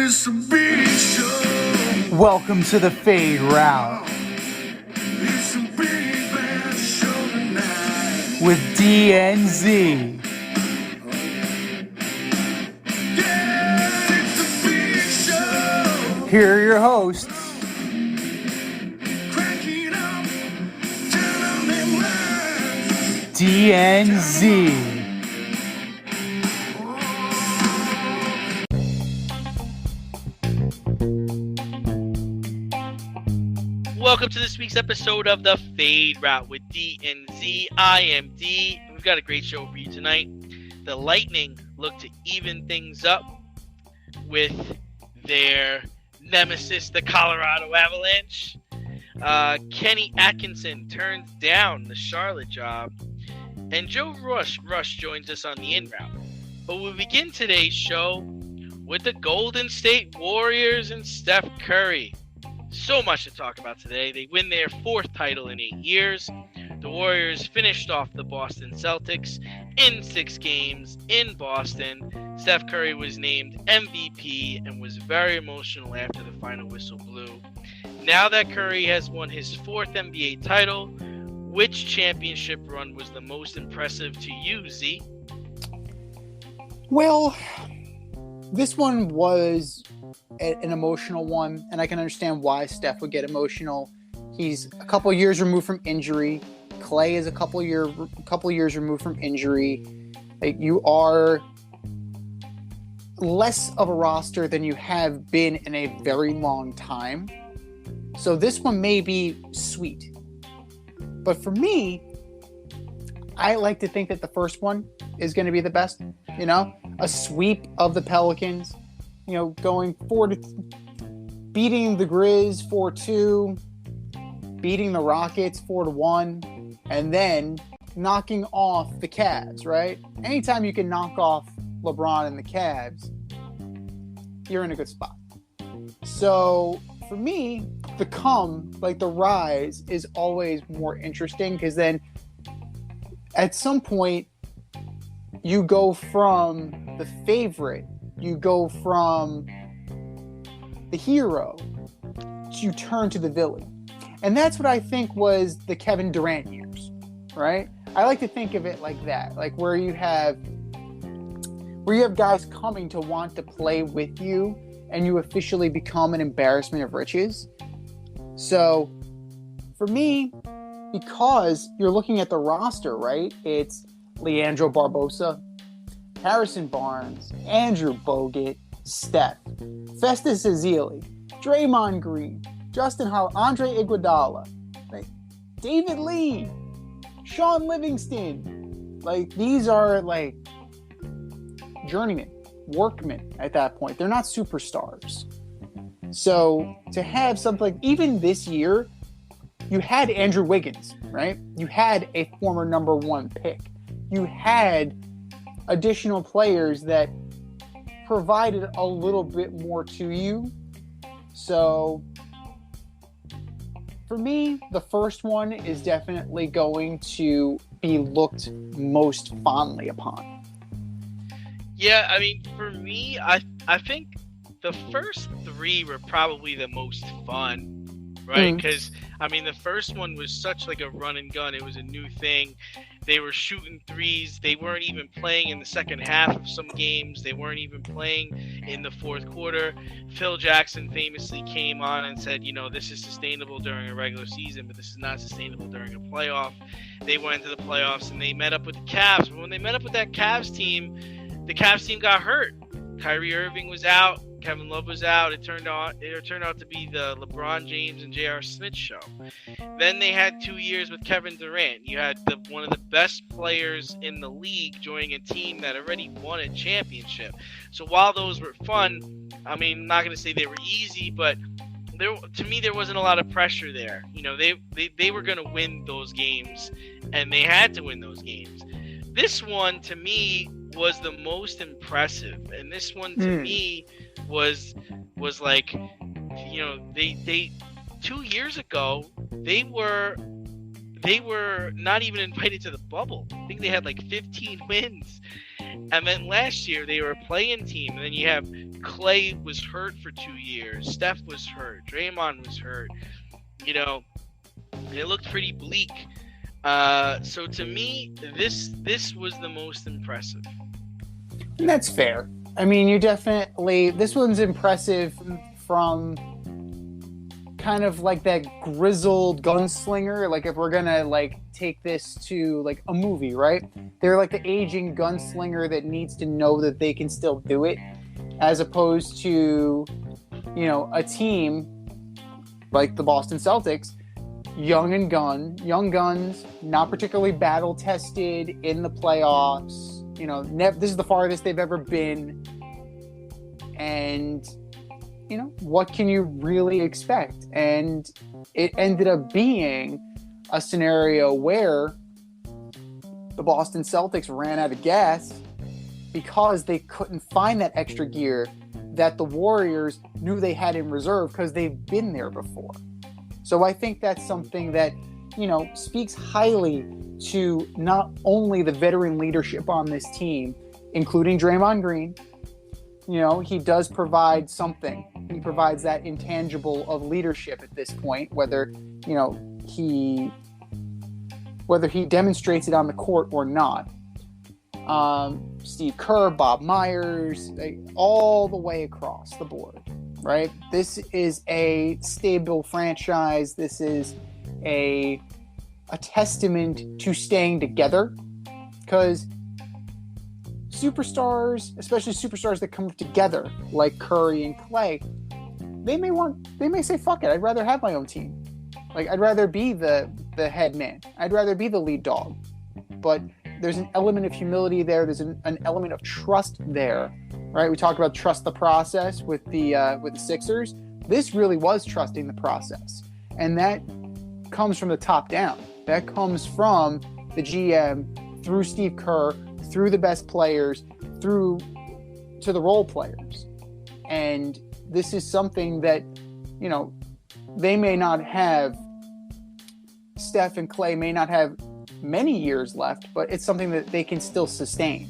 it's a big show. Welcome to the Fade Route It's a big bad show tonight. with DNZ. Yeah, it's a big show. Here are your hosts, Cracking up, telling them lies. DNZ. Welcome to this week's episode of the Fade Route with D and Z. I am D. We've got a great show for you tonight. The Lightning look to even things up with their nemesis, the Colorado Avalanche. Kenny Atkinson turns down the Charlotte job. And Joe Rush joins us on the in-route. But we'll begin today's show with the Golden State Warriors and Steph Curry. So much to talk about today. They win their fourth title in 8 years. The Warriors finished off the Boston Celtics in 6 games in Boston. Steph Curry was named MVP and was very emotional after the final whistle blew. Now that Curry has won his 4th NBA title, which championship run was the most impressive to you, Z? Well, this one was an emotional one, and I can understand why Steph would get emotional. He's a couple years removed from injury. Clay is a couple years removed from injury. Like, you are less of a roster than you have been in a very long time. So this one may be sweet. But for me, I like to think that the first one is going to be the best. You know, a sweep of the Pelicans. You know, going beating the Grizz 4-2, beating the Rockets 4-1, and then knocking off the Cavs, right? Anytime you can knock off LeBron and the Cavs, you're in a good spot. So for me, the rise is always more interesting, because then at some point you go from the favorite, you go from the hero, you turn to the villain. And that's what I think was the Kevin Durant years, right? I like to think of it like that, like where you have guys coming to want to play with you, and you officially become an embarrassment of riches. So for me, because you're looking at the roster, right? It's Leandro Barbosa, Harrison Barnes, Andrew Bogut, Steph, Festus Ezeli, Draymond Green, Justin Howard, Andre Iguodala, like David Lee, Sean Livingston. Like, these are like journeymen, workmen at that point. They're not superstars. So to have something like, even this year, you had Andrew Wiggins, right? You had a former number 1 pick. You had additional players that provided a little bit more to you. So for me, the first one is definitely going to be looked most fondly upon. Yeah, I mean, for me, I think the first 3 were probably the most fun, right? Because, I mean, the first one was such like a run and gun. It was a new thing. They were shooting threes. They weren't even playing in the second half of some games. They weren't even playing in the fourth quarter. Phil Jackson famously came on and said, you know, this is sustainable during a regular season, but this is not sustainable during a playoff. They went to the playoffs and they met up with the Cavs. But when they met up with that Cavs team, the Cavs team got hurt. Kyrie Irving was out. Kevin Love was out. It turned out to be the LeBron James and J.R. Smith show. Then they had 2 years with Kevin Durant. You had one of the best players in the league joining a team that already won a championship. So while those were fun, I mean, I'm not going to say they were easy, but to me there wasn't a lot of pressure there. You know, they were going to win those games, and they had to win those games. This one, to me, was the most impressive, and this one to me was like, you know, they 2 years ago they were they were not even invited to the bubble. I think they had like 15 wins. And then last year they were a play-in team. And then you have Clay was hurt for 2 years. Steph was hurt. Draymond was hurt. You know, and it looked pretty bleak. So to me, this was the most impressive. And that's fair. I mean, this one's impressive from kind of like that grizzled gunslinger. Like if we're gonna like take this to like a movie, right? They're like the aging gunslinger that needs to know that they can still do it, as opposed to, you know, a team like the Boston Celtics, young guns, not particularly battle tested in the playoffs. You know, this is the farthest they've ever been. And, you know, what can you really expect? And it ended up being a scenario where the Boston Celtics ran out of gas because they couldn't find that extra gear that the Warriors knew they had in reserve because they've been there before. So I think that's something that, you know, speaks highly to not only the veteran leadership on this team, including Draymond Green. You know, he does provide something. He provides that intangible of leadership at this point, whether he demonstrates it on the court or not. Steve Kerr, Bob Myers, all the way across the board, right? This is a stable franchise. This is a testament to staying together, because superstars, especially superstars that come together like Curry and Clay, they may say, fuck it, I'd rather have my own team. Like, I'd rather be the head man. I'd rather be the lead dog. But there's an element of humility there. There's an element of trust there, right? We talked about trust the process with the Sixers. This really was trusting the process. And that comes from the top down. That comes from the GM, through Steve Kerr, through the best players, through to the role players. And this is something that, you know, they may not have, Steph and Clay may not have many years left, but it's something that they can still sustain.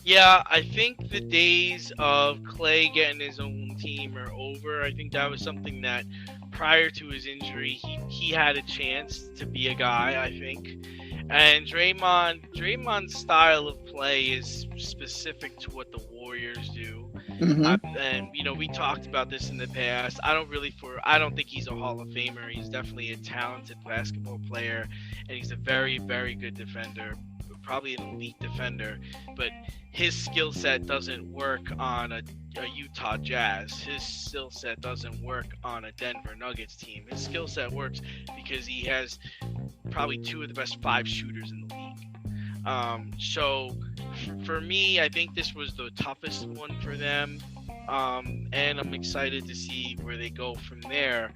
Yeah, I think the days of Clay getting his own team are over. I think that was something that prior to his injury, he had a chance to be a guy, I think. And Draymond's style of play is specific to what the Warriors do. Mm-hmm. And, you know, we talked about this in the past. I don't think he's a Hall of Famer. He's definitely a talented basketball player, and he's a very, very good defender, probably an elite defender. But his skill set doesn't work on a Utah Jazz. His skill set doesn't work on a Denver Nuggets team. His skill set works because he has probably two of the best 5 shooters in the league. So for me, I think this was the toughest one for them. And I'm excited to see where they go from there.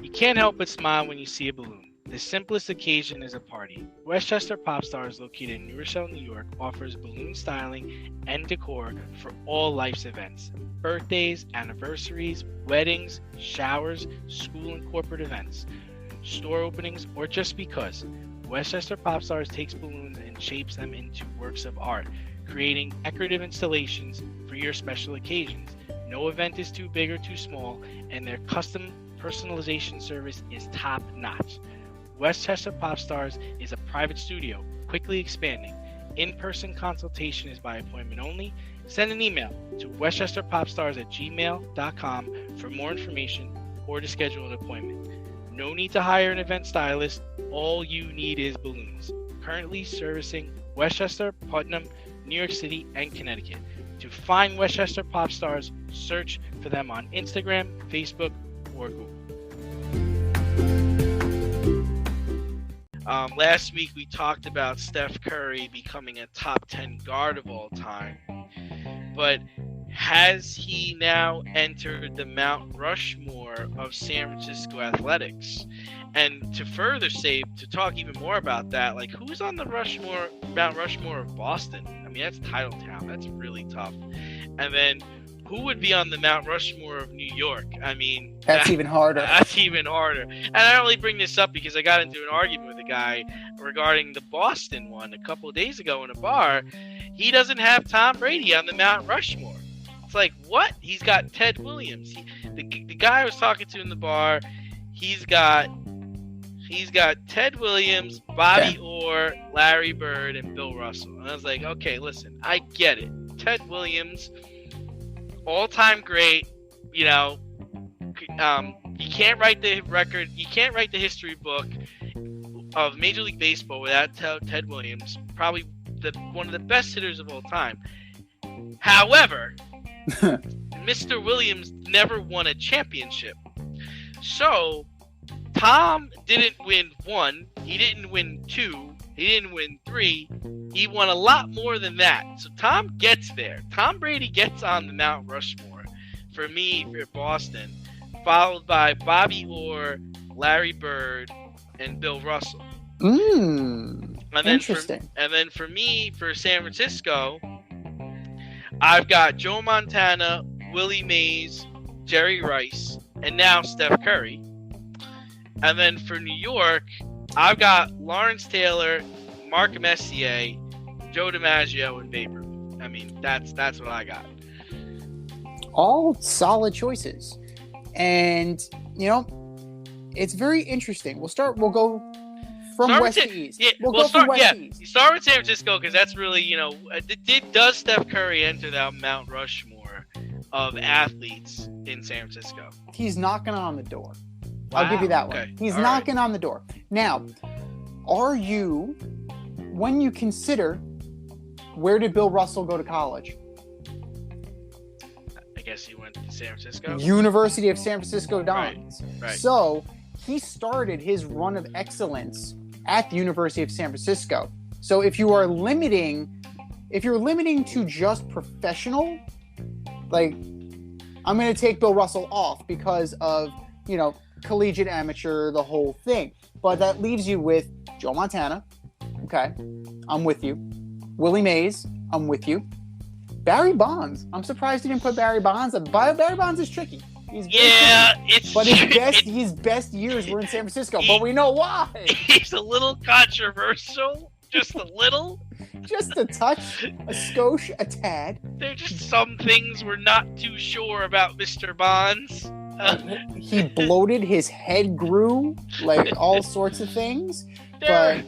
You can't help but smile when you see a balloon. The simplest occasion is a party. Westchester Pop Stars, located in New Rochelle, New York, offers balloon styling and decor for all life's events. Birthdays, anniversaries, weddings, showers, school and corporate events, store openings, or just because. Westchester Pop Stars takes balloons and shapes them into works of art, creating decorative installations for your special occasions. No event is too big or too small, and their custom personalization service is top-notch. Westchester Pop Stars is a private studio, quickly expanding. In-person consultation is by appointment only. Send an email to westchesterpopstars@gmail.com for more information or to schedule an appointment. No need to hire an event stylist. All you need is balloons. Currently servicing Westchester, Putnam, New York City, and Connecticut. To find Westchester Pop Stars, search for them on Instagram, Facebook, or Google. Last week we talked about Steph Curry becoming a top 10 guard of all time, but has he now entered the Mount Rushmore of San Francisco athletics? And to talk even more about that, like, who's on the Mount Rushmore of Boston? I mean, that's Titletown. That's really tough. And then who would be on the Mount Rushmore of New York? I mean, That's even harder. That's even harder. And I only bring this up because I got into an argument with a guy regarding the Boston one a couple of days ago in a bar. He doesn't have Tom Brady on the Mount Rushmore. It's like, what? He's got Ted Williams. The guy I was talking to in the bar, he's got Ted Williams, Bobby Orr, Larry Bird, and Bill Russell. And I was like, okay, listen, I get it. Ted Williams, all-time great. You know, you can't write the record. You can't write the history book of Major League Baseball without Ted Williams. Probably one of the best hitters of all time. However, Mr. Williams never won a championship. So Tom didn't win 1. He didn't win 2. He didn't win 3. He won a lot more than that. So Tom gets there. Tom Brady gets on the Mount Rushmore for me for Boston, followed by Bobby Orr, Larry Bird, and Bill Russell. Interesting. And then for me, for San Francisco, I've got Joe Montana, Willie Mays, Jerry Rice, and now Steph Curry. And then for New York, I've got Lawrence Taylor, Mark Messier, Joe DiMaggio, and Babe Ruth. I mean, that's what I got. All solid choices. And, you know, it's very interesting. We'll go from west to east. Yeah, we'll go from west to east. You start with San Francisco because that's really, you know, does Steph Curry enter that Mount Rushmore of athletes in San Francisco? He's knocking on the door. Wow, I'll give you that okay. one. He's All knocking on the door. Now, when you consider, where did Bill Russell go to college? I guess he went to San Francisco. University of San Francisco Dons. Right. So he started his run of excellence at the University of San Francisco. So if you're limiting to just professional, like, I'm going to take Bill Russell off because of, you know, collegiate, amateur, the whole thing. But that leaves you with Joe Montana. Okay, I'm with you. Willie Mays, I'm with you. Barry Bonds. I'm surprised he didn't put Barry Bonds. Barry Bonds is tricky. But his best years were in San Francisco. But we know why. He's a little controversial. Just a little. Just a touch, a skosh, a tad. There are just some things we're not too sure about Mr. Bonds. He bloated, his head grew, like all sorts of things. There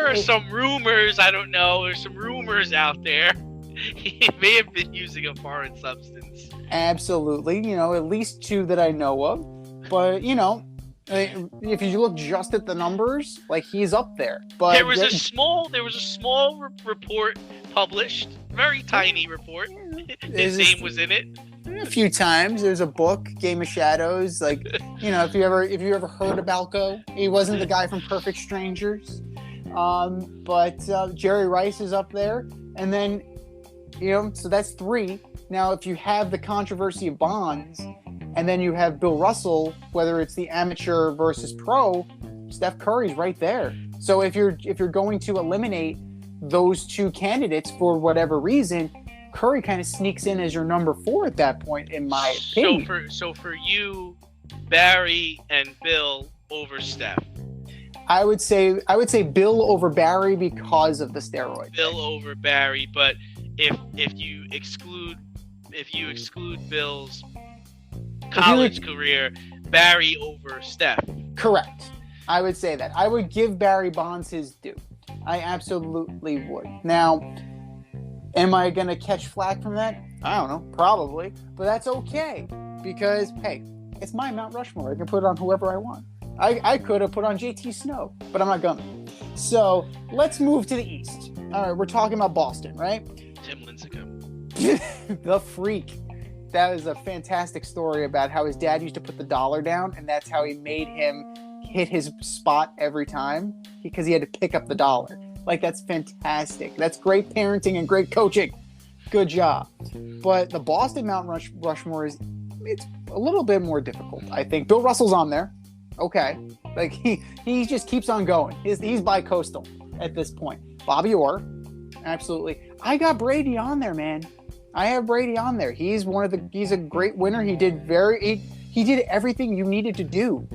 are some rumors. I don't know. There's some rumors out there. He may have been using a foreign substance. Absolutely. You know, at least 2 that I know of. But, you know, if you look just at the numbers, like, he's up there. But there was a small report published, very tiny report. His name was in it. A few times. There's a book, Game of Shadows. Like, you know, if you ever heard of Balco, he wasn't the guy from Perfect Strangers. But Jerry Rice is up there, and then, you know, so that's 3. Now, if you have the controversy of Bonds, and then you have Bill Russell, whether it's the amateur versus pro, Steph Curry's right there. So if you're going to eliminate those 2 candidates for whatever reason, Curry kind of sneaks in as your number 4 at that point, in my opinion. So for you, Barry and Bill over Steph. I would say Bill over Barry because of the steroid. Bill over Barry, but if you exclude Bill's college career, Barry over Steph. Correct. I would say that. I would give Barry Bonds his due. I absolutely would. Now, am I going to catch flack from that? I don't know. Probably. But that's okay. Because, hey, it's my Mount Rushmore. I can put it on whoever I want. I could have put on JT Snow, but I'm not going to. So, let's move to the East. All right, we're talking about Boston, right? Tim Lincecum. The freak. That was a fantastic story about how his dad used to put the dollar down, and that's how he made him hit his spot every time, because he had to pick up the dollar. Like, that's fantastic. That's great parenting and great coaching. Good job. But the Boston Mount Rushmore it's a little bit more difficult, I think. Bill Russell's on there. Okay. Like, he just keeps on going. He's bi-coastal at this point. Bobby Orr. Absolutely. I got Brady on there, man. I have Brady on there. He's a great winner. He did everything you needed to do.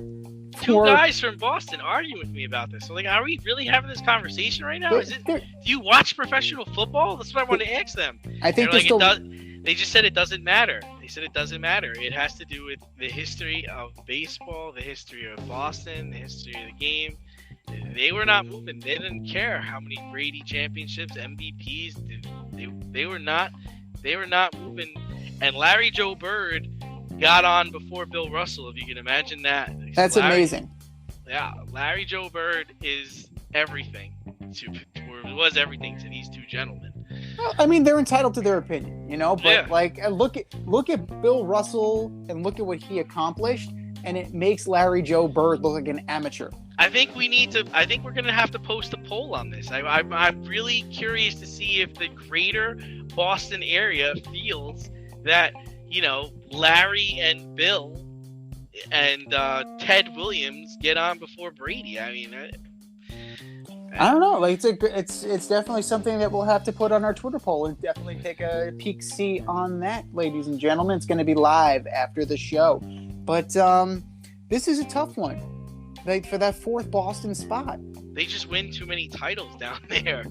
Two guys from Boston arguing with me about this. So, like, are we really having this conversation right now? Do you watch professional football? That's what I want to ask them. I think they just said it doesn't matter. They said it doesn't matter. It has to do with the history of baseball, the history of Boston, the history of the game. They were not moving. They didn't care how many Brady championships, MVPs. They were not moving. And Larry Joe Bird got on before Bill Russell, if you can imagine that. That's amazing. Yeah, Larry Joe Bird is everything was everything to these two gentlemen. Well, I mean, they're entitled to their opinion, but like look at Bill Russell and look at what he accomplished, and it makes Larry Joe Bird look like an amateur. I think we're going to have to post a poll on this. I'm really curious to see if the greater Boston area feels that, Larry and Bill and Ted Williams get on before Brady. I mean, I don't know. Like it's definitely something that we'll have to put on our Twitter poll and definitely take a peek see on that, ladies and gentlemen. It's going to be live after the show, but this is a tough one. Like for that fourth Boston spot, they just win too many titles down there.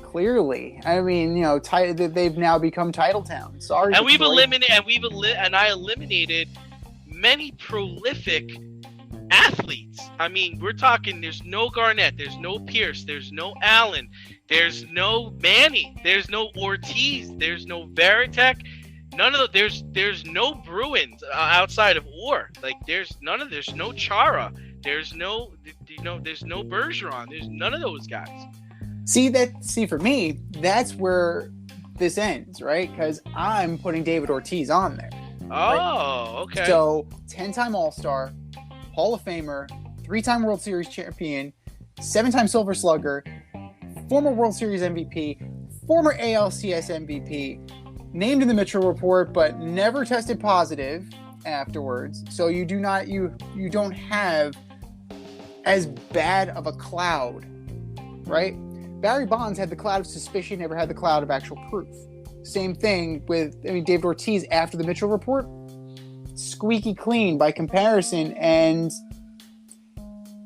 Clearly, I mean, they've now become title town. Sorry, and I eliminated many prolific athletes. I mean, we're talking. There's no Garnett. There's no Pierce. There's no Allen. There's no Manny. There's no Ortiz. There's no Varitek. None of the. There's no Bruins outside of Orr. Like there's no Chara. There's no Bergeron. There's none of those guys. See, for me, that's where this ends, right? Because I'm putting David Ortiz on there. Oh, okay. So, 10-time All-Star, Hall of Famer, 3-time World Series champion, 7-time Silver Slugger, former World Series MVP, former ALCS MVP, named in the Mitchell Report, but never tested positive afterwards. So you don't have as bad of a cloud, right? Barry Bonds had the cloud of suspicion, never had the cloud of actual proof. Same thing with, David Ortiz after the Mitchell Report, squeaky clean by comparison, and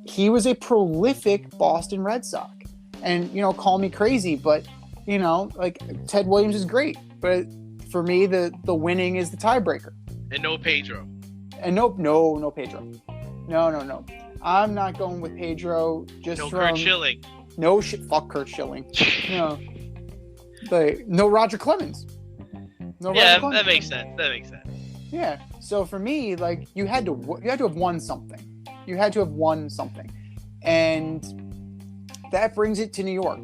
he was a prolific Boston Red Sox. And, call me crazy, but, like Ted Williams is great, but for me, the winning is the tiebreaker. And no Pedro. And no Pedro. No. I'm not going with Pedro. Kurt Schilling. No shit. Fuck Kurt Schilling. No. No Roger Clemens. That makes sense. Yeah. So for me, like you had to have won something. And that brings it to New York.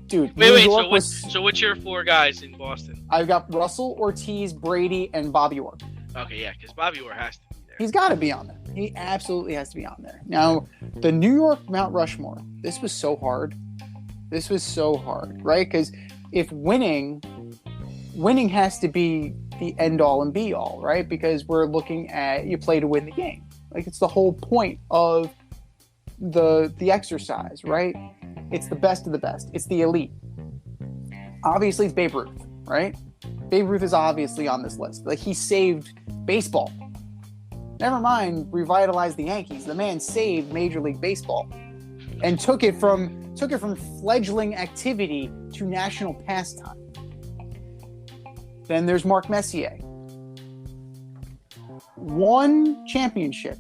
Dude. So what's your four guys in Boston? I've got Russell, Ortiz, Brady, and Bobby Orr. Okay, yeah, because Bobby Orr has to be there. He's got to be on there. He absolutely has to be on there. Now, the New York Mount Rushmore, this was so hard, right? Because if winning has to be the end-all and be-all, right? Because we're looking at you play to win the game. Like, it's the whole point of the exercise, right? It's the best of the best. It's the elite. Obviously, it's Babe Ruth, right? Babe Ruth is obviously on this list. Like, he saved baseball. Never mind revitalized the Yankees. The man saved Major League Baseball and took it from fledgling activity to national pastime. Then there's Mark Messier. One championship.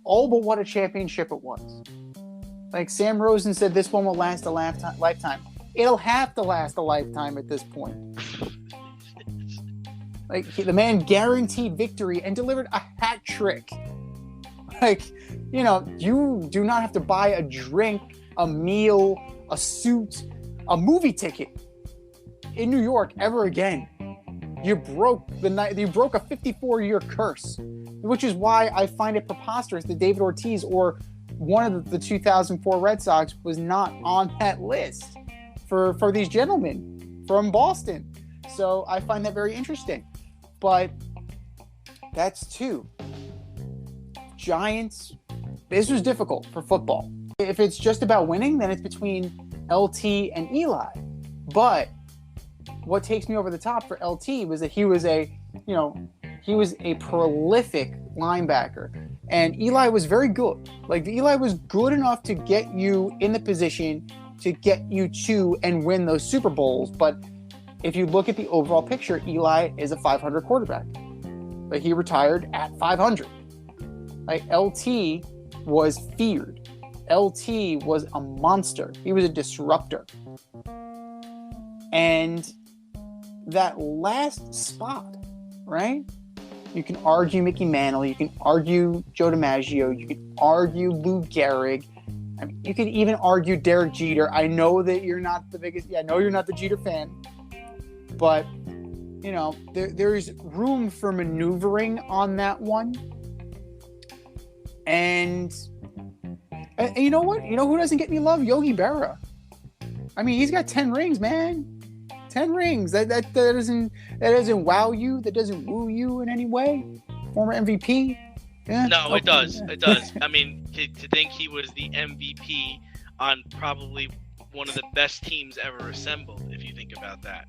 Oh, but what a championship it was. Like Sam Rosen said, this one will last a lifetime. It'll have to last a lifetime at this point. Like, the man guaranteed victory and delivered a hat trick. Like, you do not have to buy a drink, a meal, a suit, a movie ticket in New York ever again. You broke a 54-year curse, which is why I find it preposterous that David Ortiz or one of the 2004 Red Sox was not on that list for these gentlemen from Boston. So I find that very interesting. But that's two. Giants, this was difficult for football. If it's just about winning, then it's between LT and Eli. But what takes me over the top for LT was that he was a prolific linebacker, and Eli was very good. Like, Eli was good enough to get you in the position to get you to and win those Super Bowls. But if you look at the overall picture, Eli is a 500 quarterback. Like, he retired at 500. Like, LT was feared. LT was a monster. He was a disruptor. And that last spot, right? You can argue Mickey Mantle. You can argue Joe DiMaggio. You can argue Lou Gehrig. I mean, you can even argue Derek Jeter. I know that you're not the biggest. Yeah, I know you're not the Jeter fan. But, you know, there's room for maneuvering on that one. And you know what? You know who doesn't get any love? Yogi Berra. I mean, he's got 10 rings, man. 10 rings. That doesn't wow you. That doesn't woo you in any way. Former MVP. Yeah. No, Okay. it does. It does. I mean, to think he was the MVP on probably one of the best teams ever assembled, if you think about that.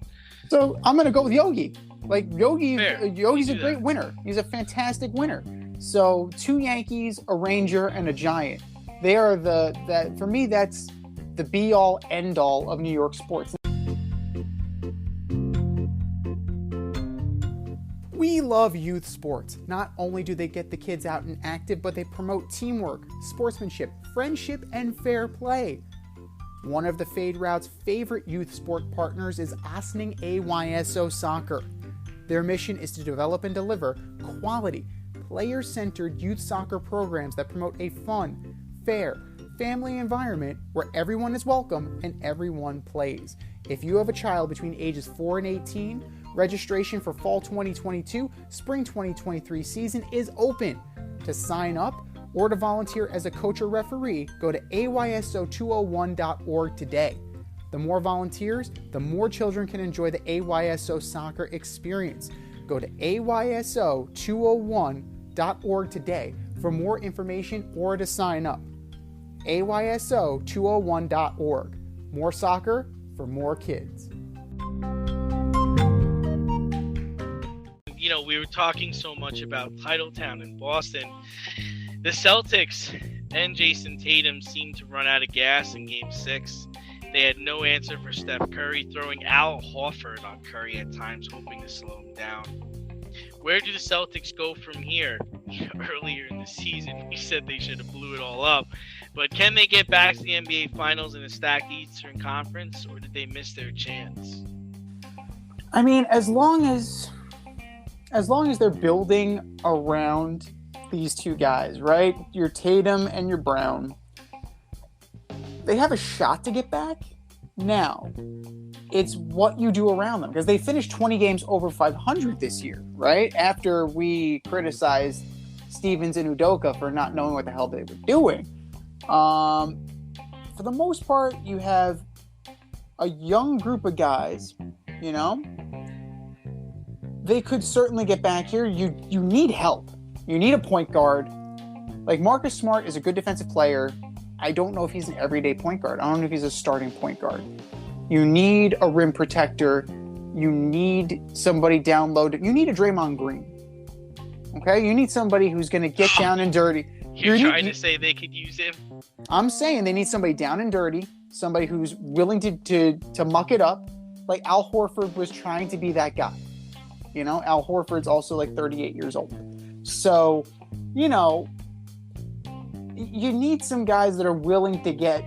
So I'm gonna go with Yogi. Like, Yogi's a do great that. winner. He's a fantastic winner. So 2 Yankees, a Ranger, and a Giant. They are for me, that's the be all end all of New York sports. We love youth sports. Not only do they get the kids out and active, but they promote teamwork, sportsmanship, friendship, and fair play. One of the Fade Route's favorite youth sport partners is Ossining AYSO Soccer. Their mission is to develop and deliver quality, player-centered youth soccer programs that promote a fun, fair, family environment where everyone is welcome and everyone plays. If you have a child between ages 4 and 18, registration for fall 2022, spring 2023 season is open. To sign up or to volunteer as a coach or referee, go to ayso201.org today. The more volunteers, the more children can enjoy the AYSO soccer experience. Go to ayso201.org today for more information or to sign up. ayso201.org. More soccer for more kids. You know, we were talking so much about Titletown in Boston. The Celtics and Jason Tatum seemed to run out of gas in Game 6. They had no answer for Steph Curry, throwing Al Horford on Curry at times, hoping to slow him down. Where do the Celtics go from here? Earlier in the season, we said they should have blew it all up. But can they get back to the NBA Finals in a stacked Eastern Conference, or did they miss their chance? I mean, as long as they're building around these two guys, right? Your Tatum and your Brown, they have a shot to get back. Now, it's what you do around them, because they finished 20 games over 500 this year, right? After we criticized Stevens and Udoka for not knowing what the hell they were doing. For the most part, you have a young group of guys, you know? They could certainly get back here. You need help. You need a point guard. Like, Marcus Smart is a good defensive player. I don't know if he's an everyday point guard. I don't know if he's a starting point guard. You need a rim protector. You need somebody down low. You need a Draymond Green. Okay? You need somebody who's going to get down and dirty. You're trying to say they could use him? I'm saying they need somebody down and dirty, somebody who's willing to muck it up. Like, Al Horford was trying to be that guy. You know, Al Horford's also like 38 years old. So, you know, you need some guys that are willing to get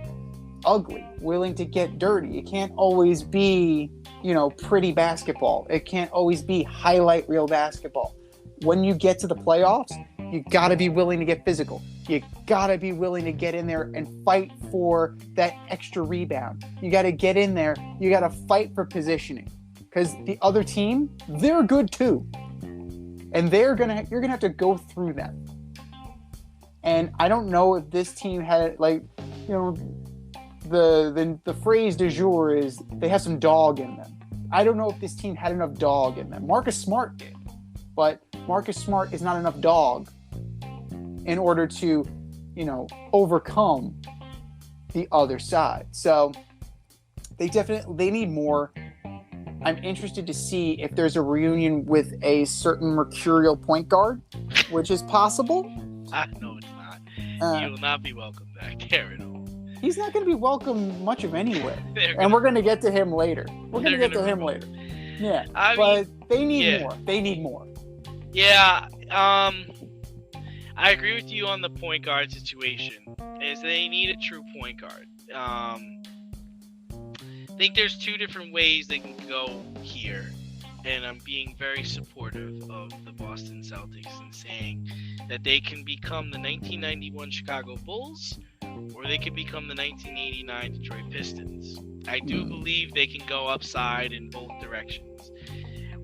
ugly, willing to get dirty. It can't always be, you know, pretty basketball. It can't always be highlight reel basketball. When you get to the playoffs, you got to be willing to get physical. You got to be willing to get in there and fight for that extra rebound. You got to get in there. You got to fight for positioning. Because the other team, they're good too. And you're gonna have to go through them. And I don't know if this team had, like, you know, the phrase du jour is they have some dog in them. I don't know if this team had enough dog in them. Marcus Smart did. But Marcus Smart is not enough dog in order to, you know, overcome the other side. So they need more. I'm interested to see if there's a reunion with a certain mercurial point guard, which is possible. No, it's not. You will not be welcome back there at all. He's not going to be welcome much of anywhere. They're And we're going to get to him later. We're going to they're get to gonna him remove later. Yeah. I But mean, they need yeah. more. They need more. Yeah, I agree with you on the point guard situation. Is they need a true point guard. I think there's two different ways they can go here, and I'm being very supportive of the Boston Celtics and saying that they can become the 1991 Chicago Bulls, or they can become the 1989 Detroit Pistons. I do believe they can go upside in both directions.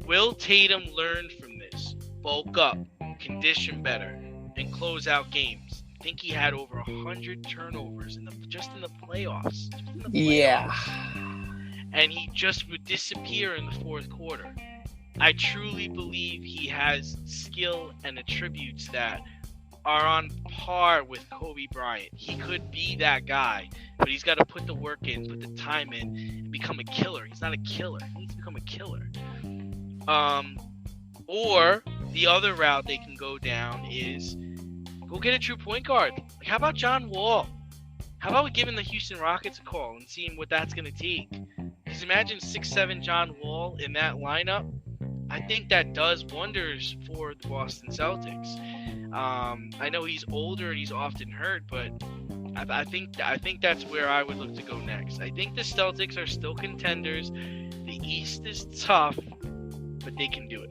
Will Tatum learn from this? Bulk up, condition better, and close out games. I think he had over 100 turnovers just in the playoffs. Yeah. And he just would disappear in the fourth quarter. I truly believe he has skill and attributes that are on par with Kobe Bryant. He could be that guy, but he's got to put the work in, put the time in, and become a killer. He's not a killer. He needs to become a killer. Or the other route they can go down is go get a true point guard. Like, how about John Wall? How about we giving the Houston Rockets a call and seeing what that's going to take? Because imagine 6'7" John Wall in that lineup. I think that does wonders for the Boston Celtics. I know he's older and he's often hurt, but I think that's where I would look to go next. I think the Celtics are still contenders. The East is tough, but they can do it.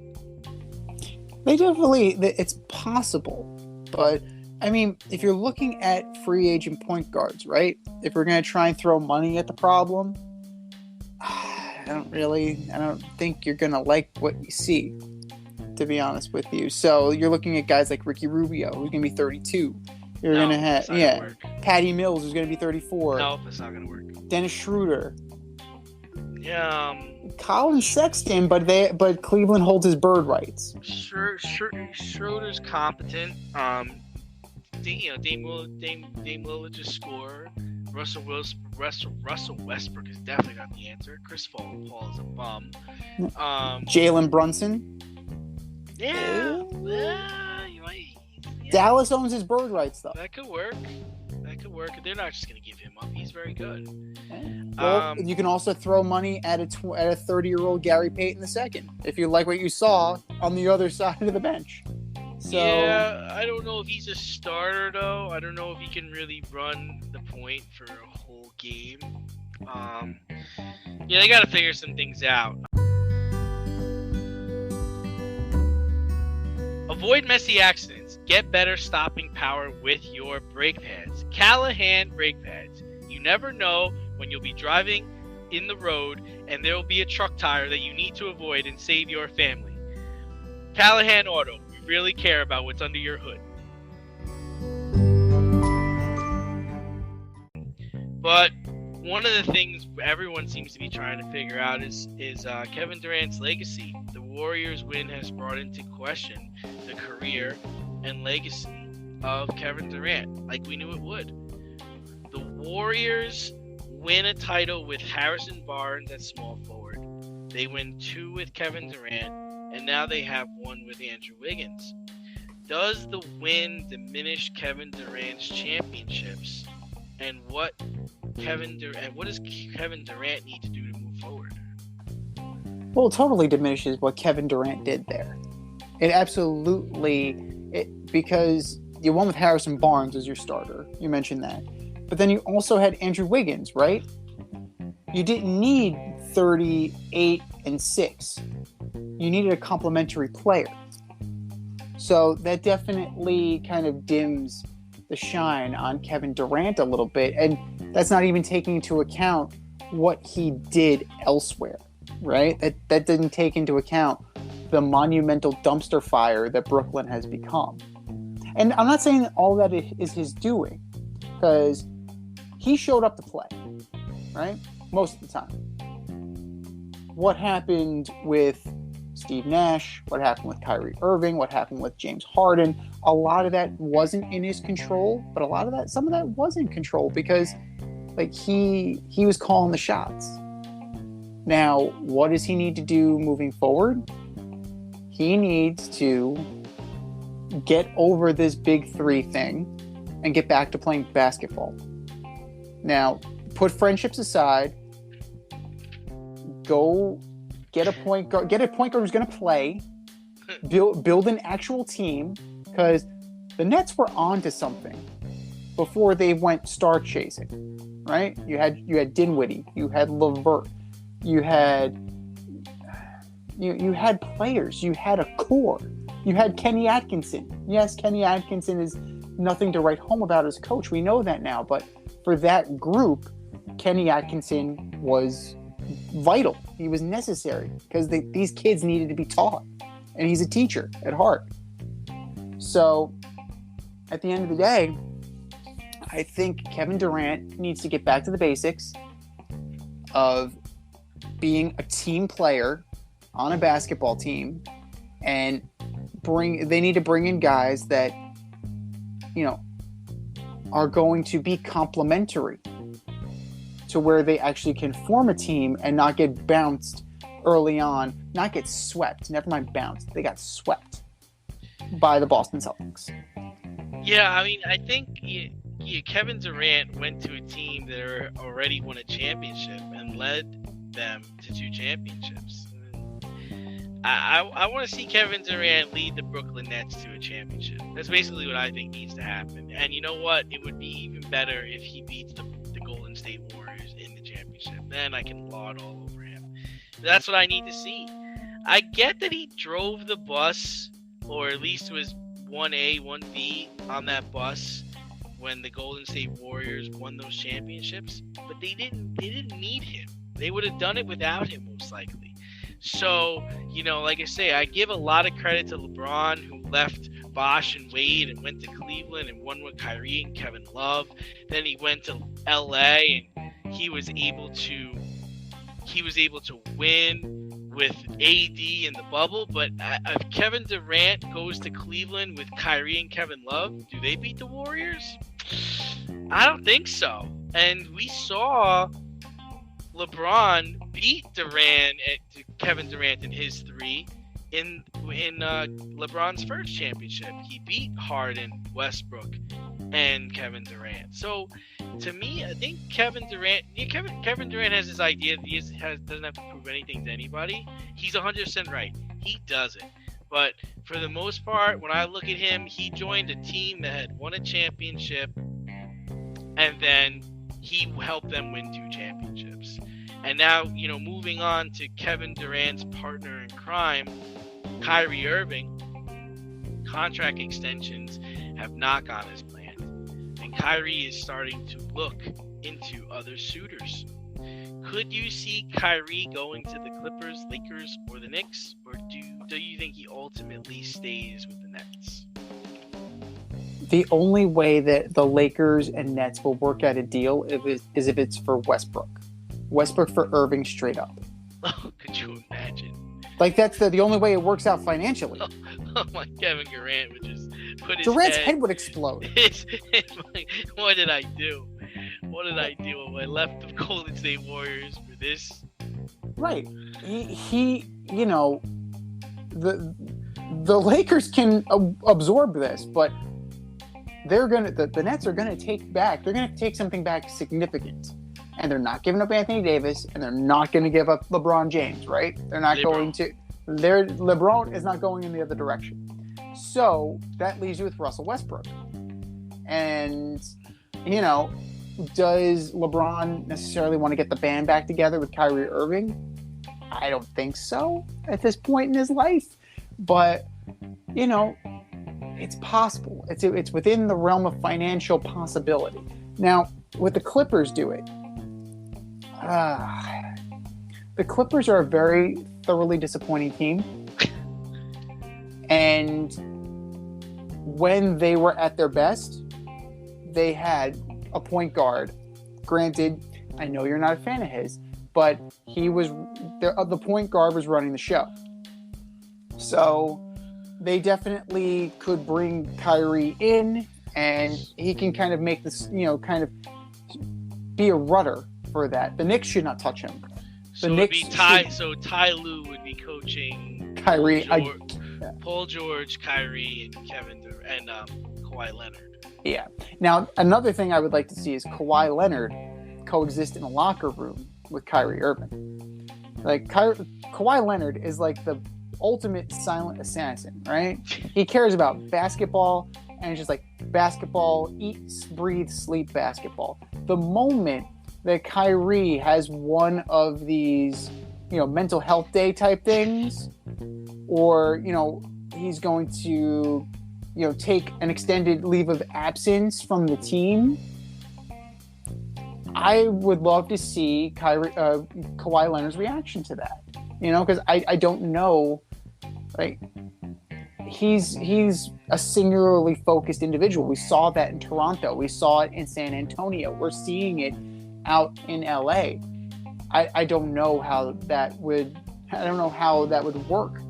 They definitely, it's possible. But, I mean, if you're looking at free agent point guards, right? If we're going to try and throw money at the problem, I don't think you're going to like what you see, to be honest with you. So you're looking at guys like Ricky Rubio, who's going to be 32. You're going to have, Patty Mills, who's going to be 34. No, that's not going to work. Dennis Schroeder. Yeah, Colin Sexton, but Cleveland holds his bird rights. Schroeder's competent. Dame Lillard just scored. Russell Westbrook is definitely not the answer. Chris Paul is a bum. Jalen Brunson. Yeah. Dallas owns his bird rights, though. That could work. They're not just going to give him up. He's very good. Well, you can also throw money at a 30-year-old Gary Payton II if you like what you saw on the other side of the bench. So, yeah, I don't know if he's a starter, though. I don't know if he can really run the point for a whole game. They got to figure some things out. Avoid messy accidents. Get better stopping power with your brake pads. Callahan brake pads. You never know when you'll be driving in the road and there will be a truck tire that you need to avoid and save your family. Callahan Auto. We really care about what's under your hood. But one of the things everyone seems to be trying to figure out is Kevin Durant's legacy. The Warriors' win has brought into question the career and legacy of Kevin Durant, like we knew it would. The Warriors win a title with Harrison Barnes at small forward. They win 2 with Kevin Durant, and now they have 1 with Andrew Wiggins. Does the win diminish Kevin Durant's championships? And what does Kevin Durant need to do to move forward? Well, it totally diminishes what Kevin Durant did there. It absolutely, because you won with Harrison Barnes as your starter. You mentioned that. But then you also had Andrew Wiggins, right? You didn't need 38 and 6. You needed a complementary player. So that definitely kind of dims the shine on Kevin Durant a little bit. And that's not even taking into account what he did elsewhere, right? That didn't take into account the monumental dumpster fire that Brooklyn has become. And I'm not saying that all that is his doing, because he showed up to play, right? Most of the time. What happened with Steve Nash, what happened with Kyrie Irving, what happened with James Harden, a lot of that wasn't in his control, but some of that was in control because like he was calling the shots. Now, what does he need to do moving forward? He needs to get over this big three thing and get back to playing basketball. Now, put friendships aside. Go get a point guard. Get a point guard who's going to play. Build an actual team, because the Nets were onto something before they went star chasing, right? You had Dinwiddie, you had LeVert, you had players, you had a core, you had Kenny Atkinson. Yes, Kenny Atkinson is nothing to write home about as coach. We know that now, but for that group, Kenny Atkinson was vital. He was necessary because these kids needed to be taught, and he's a teacher at heart. So, at the end of the day, I think Kevin Durant needs to get back to the basics of being a team player on a basketball team, and they need to bring in guys that, are going to be complementary to where they actually can form a team and not get bounced early on, not get swept. Never mind bounced. They got swept by the Boston Celtics. Yeah, I mean, I think Kevin Durant went to a team that already won a championship and led them to 2 championships. I want to see Kevin Durant lead the Brooklyn Nets to a championship. That's basically what I think needs to happen. And you know what? It would be even better if he beats the Golden State Warriors in the championship. Then I can laud all over him. That's what I need to see. I get that he drove the bus, or at least was 1A, 1B on that bus when the Golden State Warriors won those championships, but they didn't need him. They would have done it without him, most likely. So, like I say, I give a lot of credit to LeBron, who left Bosh and Wade and went to Cleveland and won with Kyrie and Kevin Love. Then he went to LA and he was able to win with AD in the bubble. But if Kevin Durant goes to Cleveland with Kyrie and Kevin Love, do they beat the Warriors? I don't think so. And we saw LeBron beat Kevin Durant in his 3 in LeBron's first championship. He beat Harden, Westbrook, and Kevin Durant. So, to me, I think Kevin Durant has this idea that he doesn't have to prove anything to anybody. He's 100% right. He doesn't. But for the most part, when I look at him, he joined a team that had won a championship, and then he helped them win 2 championships. And now, moving on to Kevin Durant's partner in crime, Kyrie Irving, contract extensions have not gone as planned. And Kyrie is starting to look into other suitors. Could you see Kyrie going to the Clippers, Lakers, or the Knicks? Or do you think he ultimately stays with the Nets? The only way that the Lakers and Nets will work out a deal is if it's for Westbrook. Westbrook for Irving straight up. Oh, could you imagine? Like, that's the only way it works out financially. Oh my, Kevin Durant would just put his Durant's head would explode. What did I do? What did I do when I left the Golden State Warriors for this? Right. He the Lakers can absorb this, but the Nets are gonna take something back significant. And they're not giving up Anthony Davis, and they're not going to give up LeBron James, right? They're not going to. LeBron is not going in the other direction. So that leaves you with Russell Westbrook. And, does LeBron necessarily want to get the band back together with Kyrie Irving? I don't think so at this point in his life. But, it's possible. It's within the realm of financial possibility. Now, would the Clippers do it? The Clippers are a very thoroughly disappointing team. And when they were at their best, they had a point guard. Granted, I know you're not a fan of his, but the point guard was running the show. So they definitely could bring Kyrie in, and he can kind of make this, kind of be a rudder for that. The Knicks should not touch him. So the it would be Knicks Ty. should- So Ty Lue would be coaching Kyrie. Paul George, Kyrie, and and Kawhi Leonard. Yeah. Now, another thing I would like to see is Kawhi Leonard coexist in a locker room with Kyrie Irving. Like, Kawhi Leonard is like the ultimate silent assassin, right? He cares about basketball, and it's just like basketball, eat, breathe, sleep basketball. The moment that Kyrie has one of these, mental health day type things, or, he's going to, take an extended leave of absence from the team, I would love to see Kawhi Leonard's reaction to that. Because I don't know, like, he's a singularly focused individual. We saw that in Toronto. We saw it in San Antonio. We're seeing it out in LA. I don't know how that would work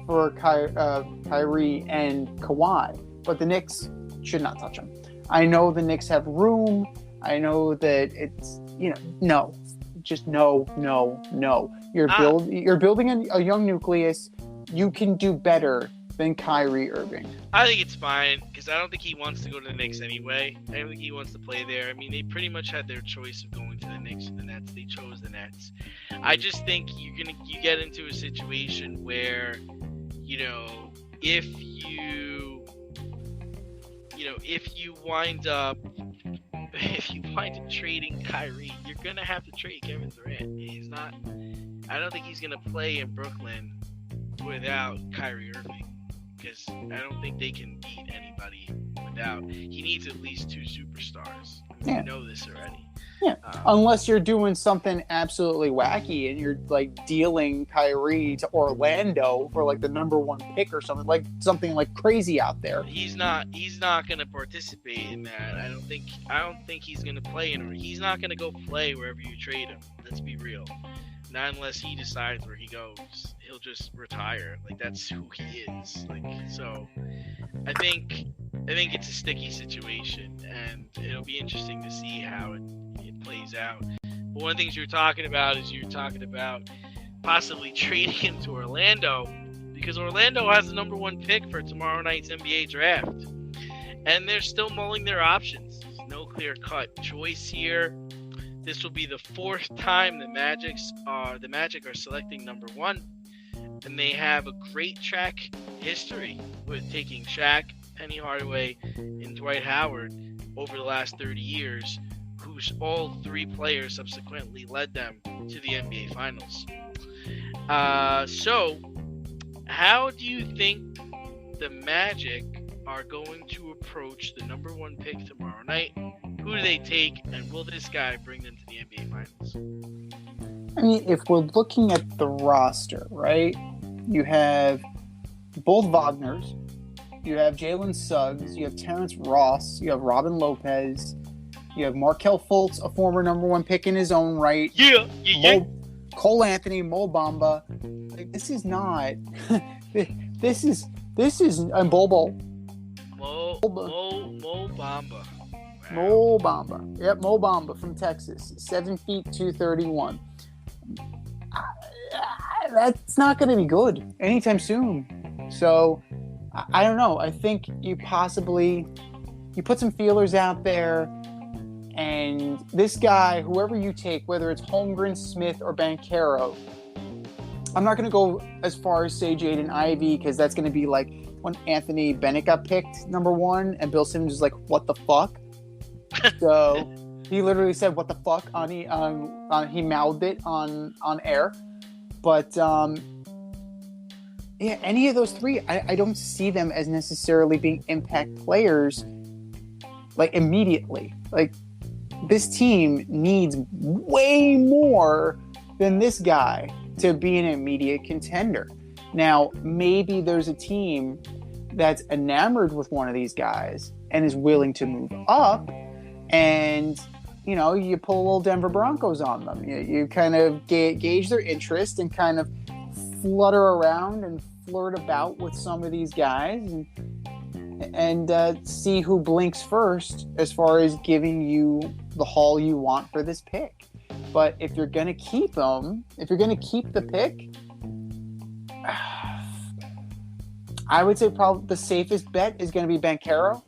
for Kyrie and Kawhi, but the Knicks should not touch him. I know the Knicks have room. I know that it's no. You're building a young nucleus. You can do better than Kyrie Irving. I think it's fine because I don't think he wants to go to the Knicks anyway. I don't think he wants to play there. I mean, they pretty much had their choice of going to the Knicks or the Nets. They chose the Nets. I just think you get into a situation where, if you wind up trading Kyrie, you're gonna have to trade Kevin Durant. I don't think he's gonna play in Brooklyn without Kyrie Irving, because I don't think they can beat anybody without. He needs at least two superstars. We know this already. Yeah, unless you're doing something absolutely wacky and you're like dealing Kyrie to Orlando for like the number one pick or something like crazy out there. He's not going to participate in that. I don't think he's going to play in. He's not going to go play wherever you trade him. Let's be real. Not unless he decides where he goes. He'll just retire. Like, that's who he is. Like, so I think it's a sticky situation, and it'll be interesting to see how it plays out. But one of the things you're talking about possibly trading him to Orlando, because Orlando has the number one pick for tomorrow night's NBA draft, and they're still mulling their options. There's no clear-cut choice here. This will be the fourth time the Magic are selecting number one, and they have a great track history with taking Shaq, Penny Hardaway, and Dwight Howard over the last 30 years, whose all three players subsequently led them to the NBA Finals. So, how do you think the Magic are going to approach the number one pick tomorrow night? Who do they take, and will this guy bring them to the NBA Finals? I mean, if we're looking at the roster, right, you have both Wagners, you have Jalen Suggs, you have Terrence Ross, you have Robin Lopez, you have Markelle Fultz, a former number one pick in his own right. Yeah. Cole Anthony, Mo Bamba. Like, this is not. This is and Bobo. Mo Bamba. Wow. Mo Bamba. Yep, Mo Bamba from Texas. 7 feet 231. That's not going to be good anytime soon. So, I don't know. I think you put some feelers out there, and this guy, whoever you take, whether it's Holmgren, Smith, or Banchero, I'm not going to go as far as say Jaden Ivey, because that's going to be like when Anthony Bennett got picked number one, and Bill Simmons was like, "What the fuck?" So he literally said, "What the fuck?" He mouthed it on air. But any of those three, I don't see them as necessarily being impact players like immediately. Like, this team needs way more than this guy to be an immediate contender. Now, maybe there's a team that's enamored with one of these guys and is willing to move up, and you pull a little Denver Broncos on them. You kind of gauge their interest and kind of flutter around and flirt about with some of these guys and see who blinks first as far as giving you the haul you want for this pick. But if you're going to keep him, if you're going to keep the pick, I would say probably the safest bet is going to be Banchero,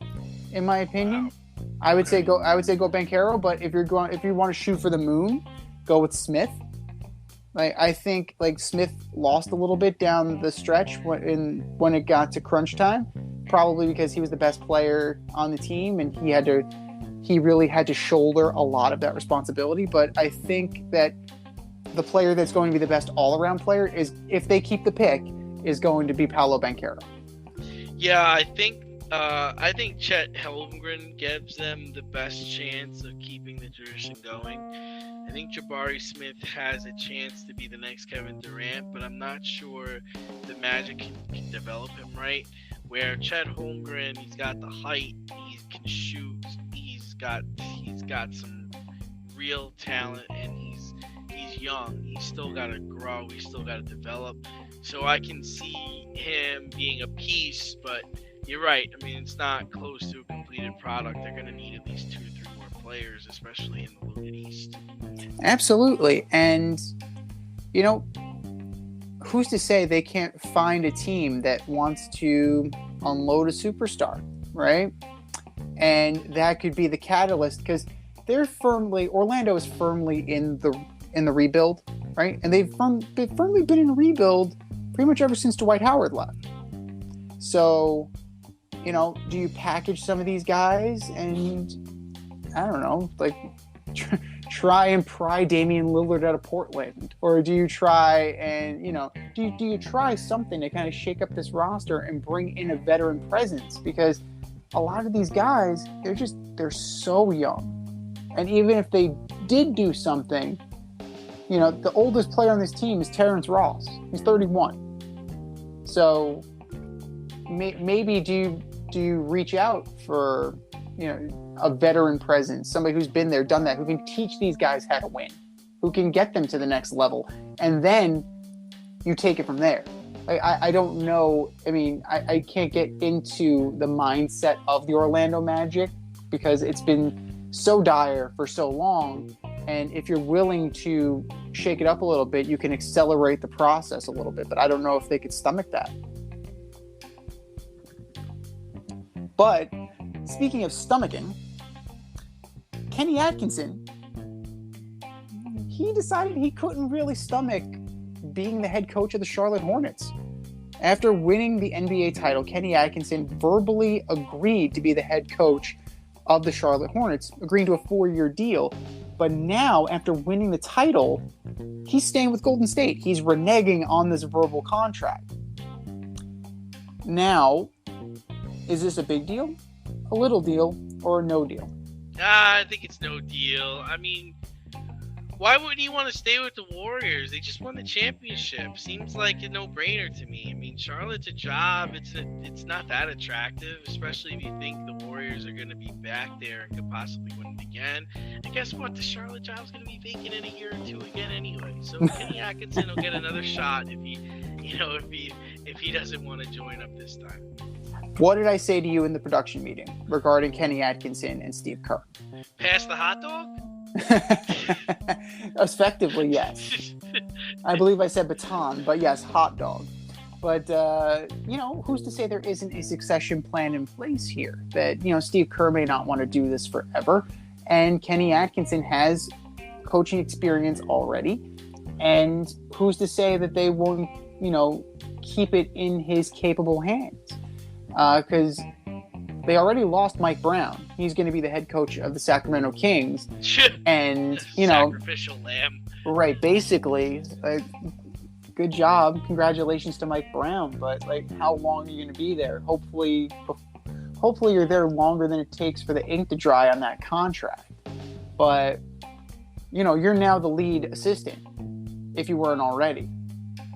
in my opinion. Wow. I would say go Banchero, but if you want to shoot for the moon, go with Smith. Like, I think Smith lost a little bit down the stretch when it got to crunch time, probably because he was the best player on the team and he really had to shoulder a lot of that responsibility. But I think that the player that's going to be the best all-around player is, if they keep the pick, is going to be Paolo Banchero. Yeah, I think Chet Holmgren gives them the best chance of keeping the tradition going. I think Jabari Smith has a chance to be the next Kevin Durant, but I'm not sure the Magic can develop him right. Where Chet Holmgren, he's got the height, he can shoot, he's got some real talent, and he's young. He's still got to grow, he's still got to develop. So I can see him being a piece, but you're right. I mean, it's not close to a completed product. They're going to need at least 2 or 3 more players, especially in the Logan East. Absolutely. And, who's to say they can't find a team that wants to unload a superstar, right? And that could be the catalyst, because Orlando is firmly in the rebuild, right? And they've firmly been in a rebuild pretty much ever since Dwight Howard left. So, do you package some of these guys and, I don't know, try and pry Damian Lillard out of Portland? Or do you try and, do you try something to kind of shake up this roster and bring in a veteran presence? Because a lot of these guys, they're so young. And even if they did do something, the oldest player on this team is Terrence Ross. He's 31. So maybe do you reach out for, a veteran presence, somebody who's been there, done that, who can teach these guys how to win, who can get them to the next level, and then you take it from there. I don't know. I mean, I can't get into the mindset of the Orlando Magic because it's been so dire for so long. And if you're willing to shake it up a little bit, you can accelerate the process a little bit. But I don't know if they could stomach that. But speaking of stomaching, Kenny Atkinson, he decided he couldn't really stomach being the head coach of the Charlotte Hornets. After winning the NBA title, Kenny Atkinson verbally agreed to be the head coach of the Charlotte Hornets, agreeing to a 4-year deal. But now, after winning the title, he's staying with Golden State. He's reneging on this verbal contract. Now, is this a big deal, a little deal, or a no deal? I think it's no deal. I mean, why would he want to stay with the Warriors? They just won the championship. Seems like a no-brainer to me. I mean, Charlotte's a job. It's not that attractive, especially if you think the Warriors are going to be back there and could possibly win it again. And guess what? The Charlotte job's going to be vacant in a year or 2 again anyway. So Kenny Atkinson will get another shot if he doesn't want to join up this time. What did I say to you in the production meeting regarding Kenny Atkinson and Steve Kerr? Pass the hot dog? Effectively, yes. I believe I said baton, but yes, hot dog. But, who's to say there isn't a succession plan in place here? That, Steve Kerr may not want to do this forever. And Kenny Atkinson has coaching experience already. And who's to say that they won't, keep it in his capable hands? Because they already lost Mike Brown. He's going to be the head coach of the Sacramento Kings. And, sacrificial lamb. Right, basically. Good job. Congratulations to Mike Brown. But, how long are you going to be there? Hopefully you're there longer than it takes for the ink to dry on that contract. But, you're now the lead assistant, if you weren't already.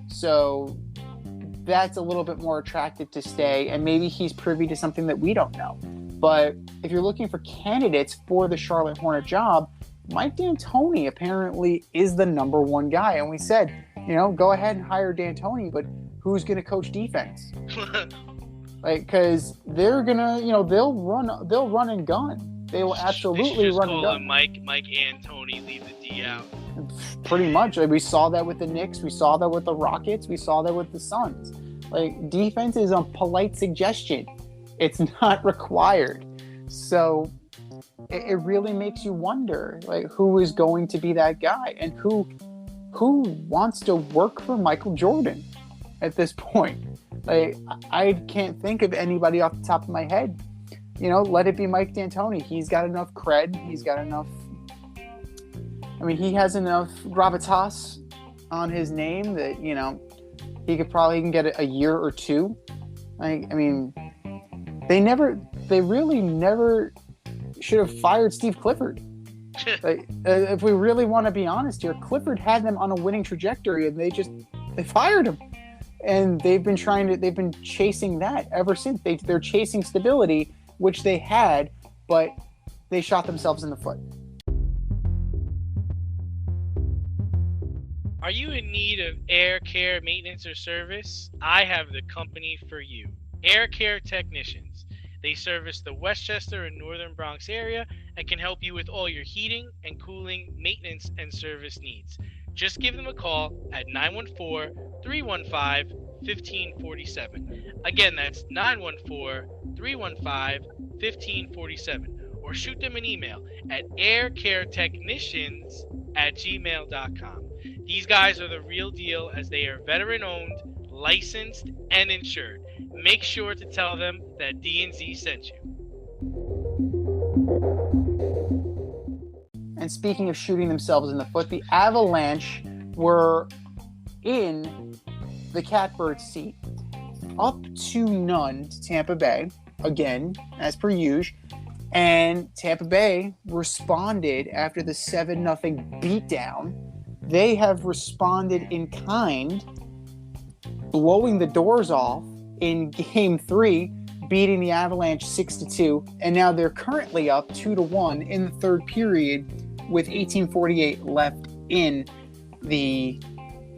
So that's a little bit more attractive to stay, and maybe he's privy to something that we don't know. But if you're looking for candidates for the Charlotte Hornet job, Mike D'Antoni apparently is the number one guy. And we said, go ahead and hire D'Antoni, but who's going to coach defense? Because they're gonna, they'll run and gun. They will They absolutely should just run and call gun. him Mike Antoni, leave the D out. Pretty much. Like, we saw that with the Knicks. We saw that with the Rockets. We saw that with the Suns. Like, defense is a polite suggestion. It's not required. So it really makes you wonder, like, who is going to be that guy, and who wants to work for Michael Jordan at this point. Like, I can't think of anybody off the top of my head. Let it be Mike D'Antoni. He's got enough cred. He's got enough. I mean, he has enough gravitas on his name that he can get a year or two. I mean, they really never should have fired Steve Clifford. Like, if we really want to be honest here, Clifford had them on a winning trajectory, and they fired him, and they've been chasing that ever since. They're chasing stability, which they had, but they shot themselves in the foot. Are you in need of air care maintenance or service? I have the company for you. Air Care Technicians. They service the Westchester and Northern Bronx area and can help you with all your heating and cooling, maintenance, and service needs. Just give them a call at 914-315-1547. Again, that's 914-315-1547. Or shoot them an email at aircaretechnicians@gmail.com. These guys are the real deal, as they are veteran-owned, licensed, and insured. Make sure to tell them that D&Z sent you. And speaking of shooting themselves in the foot, the Avalanche were in the catbird seat, up 2-0 to Tampa Bay, again, as per usual. And Tampa Bay responded after the 7-0 beatdown. They have responded in kind, blowing the doors off in Game 3, beating the Avalanche 6-2, and now they're currently up 2-1 in the third period with 18:48 left in the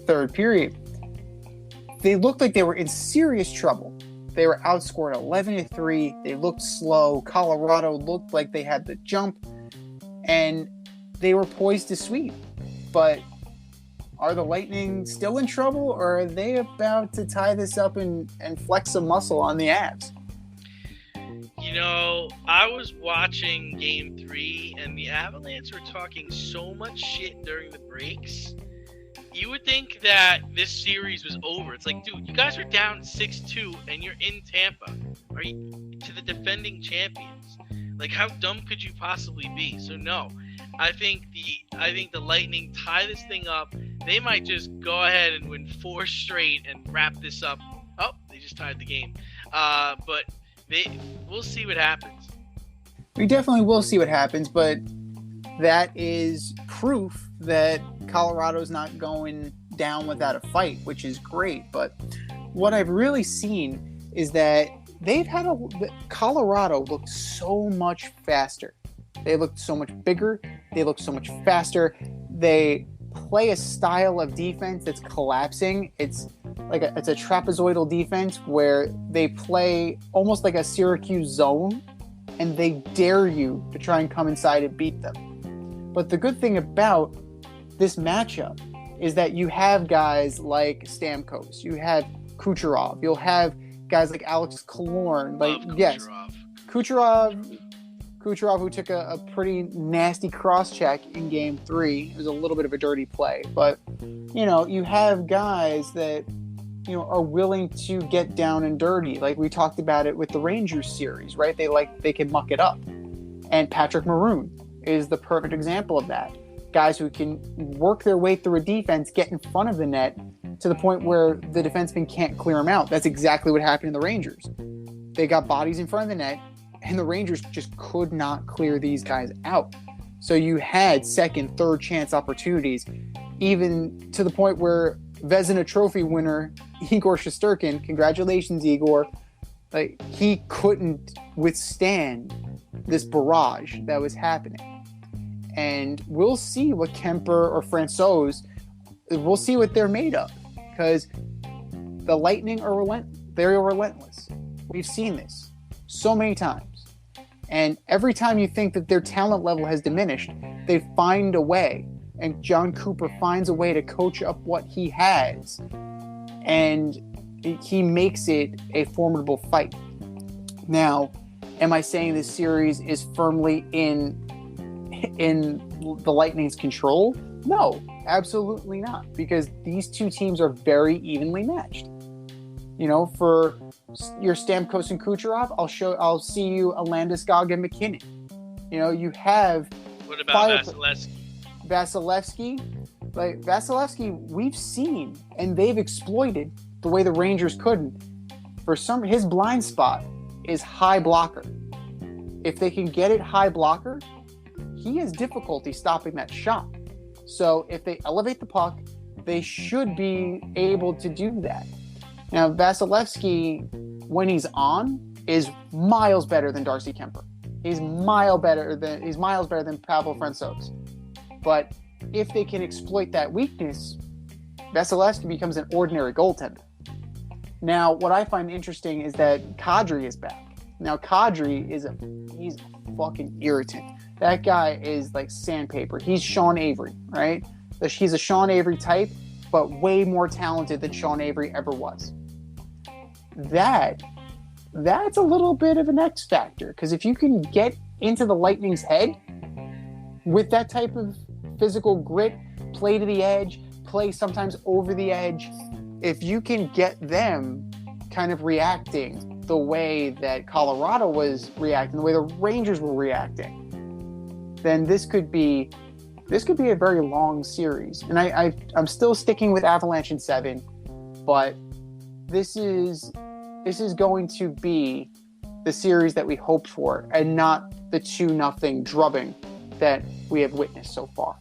third period. They looked like they were in serious trouble. They were outscored 11-3. They looked slow. Colorado looked like they had the jump, and they were poised to sweep. But are the Lightning still in trouble, or are they about to tie this up and flex some muscle on the Avs? I was watching Game 3, and the Avalanche were talking so much shit during the breaks. You would think that this series was over. It's like, dude, you guys are down 6-2, and you're in Tampa. Are you to the defending champions? Like, how dumb could you possibly be? So no, I think the Lightning tie this thing up. They might just go ahead and win 4 straight and wrap this up. Oh, they just tied the game. But we'll see what happens. We definitely will see what happens, but that is proof that Colorado's not going down without a fight, which is great. But what I've really seen is that Colorado looked so much faster. They looked so much bigger. They looked so much faster. They play a style of defense that's collapsing. It's a trapezoidal defense where they play almost like a Syracuse zone, and they dare you to try and come inside and beat them. But the good thing about this matchup is that you have guys like Stamkos, you have Kucherov, you'll have guys like Alex Killorn. Yes, Kucherov, who took a pretty nasty cross-check in Game 3. It was a little bit of a dirty play. But, you have guys that, are willing to get down and dirty. Like we talked about it with the Rangers series, right? They can muck it up. And Patrick Maroon is the perfect example of that. Guys who can work their way through a defense, get in front of the net to the point where the defenseman can't clear them out. That's exactly what happened in the Rangers. They got bodies in front of the net, and the Rangers just could not clear these guys out. So you had second, third chance opportunities, even to the point where Vezina Trophy winner Igor Shesterkin, congratulations, Igor, he couldn't withstand this barrage that was happening. And we'll see what Kemper or Francouz, we'll see what they're made of, because the Lightning are relentless. We've seen this so many times. And every time you think that their talent level has diminished, they find a way. And John Cooper finds a way to coach up what he has. And he makes it a formidable fight. Now, am I saying this series is firmly in the Lightning's control? No, absolutely not. Because these two teams are very evenly matched. You know, for your Stamkos and Kucherov, I'll see you a Landeskog and McKinnon. You know, you have. What about Vasilevsky? Like Vasilevsky, we've seen and they've exploited the way the Rangers couldn't. His blind spot is high blocker. If they can get it high blocker, he has difficulty stopping that shot. So if they elevate the puck, they should be able to do that. Now, Vasilevsky, when he's on, is miles better than Darcy Kemper. He's miles better than Pavel Francouz. But if they can exploit that weakness, Vasilevsky becomes an ordinary goaltender. Now, what I find interesting is that Kadri is back. Now, Kadri he's a fucking irritant. That guy is like sandpaper. He's Sean Avery, right? He's a Sean Avery type, but way more talented than Sean Avery ever was. That's a little bit of an X factor, because if you can get into the Lightning's head with that type of physical grit, play to the edge, play sometimes over the edge, if you can get them kind of reacting the way that Colorado was reacting, the way the Rangers were reacting, then this could be a very long series. And I'm still sticking with Avalanche in 7, but this is going to be the series that we hoped for, and not the 2-0 drubbing that we have witnessed so far.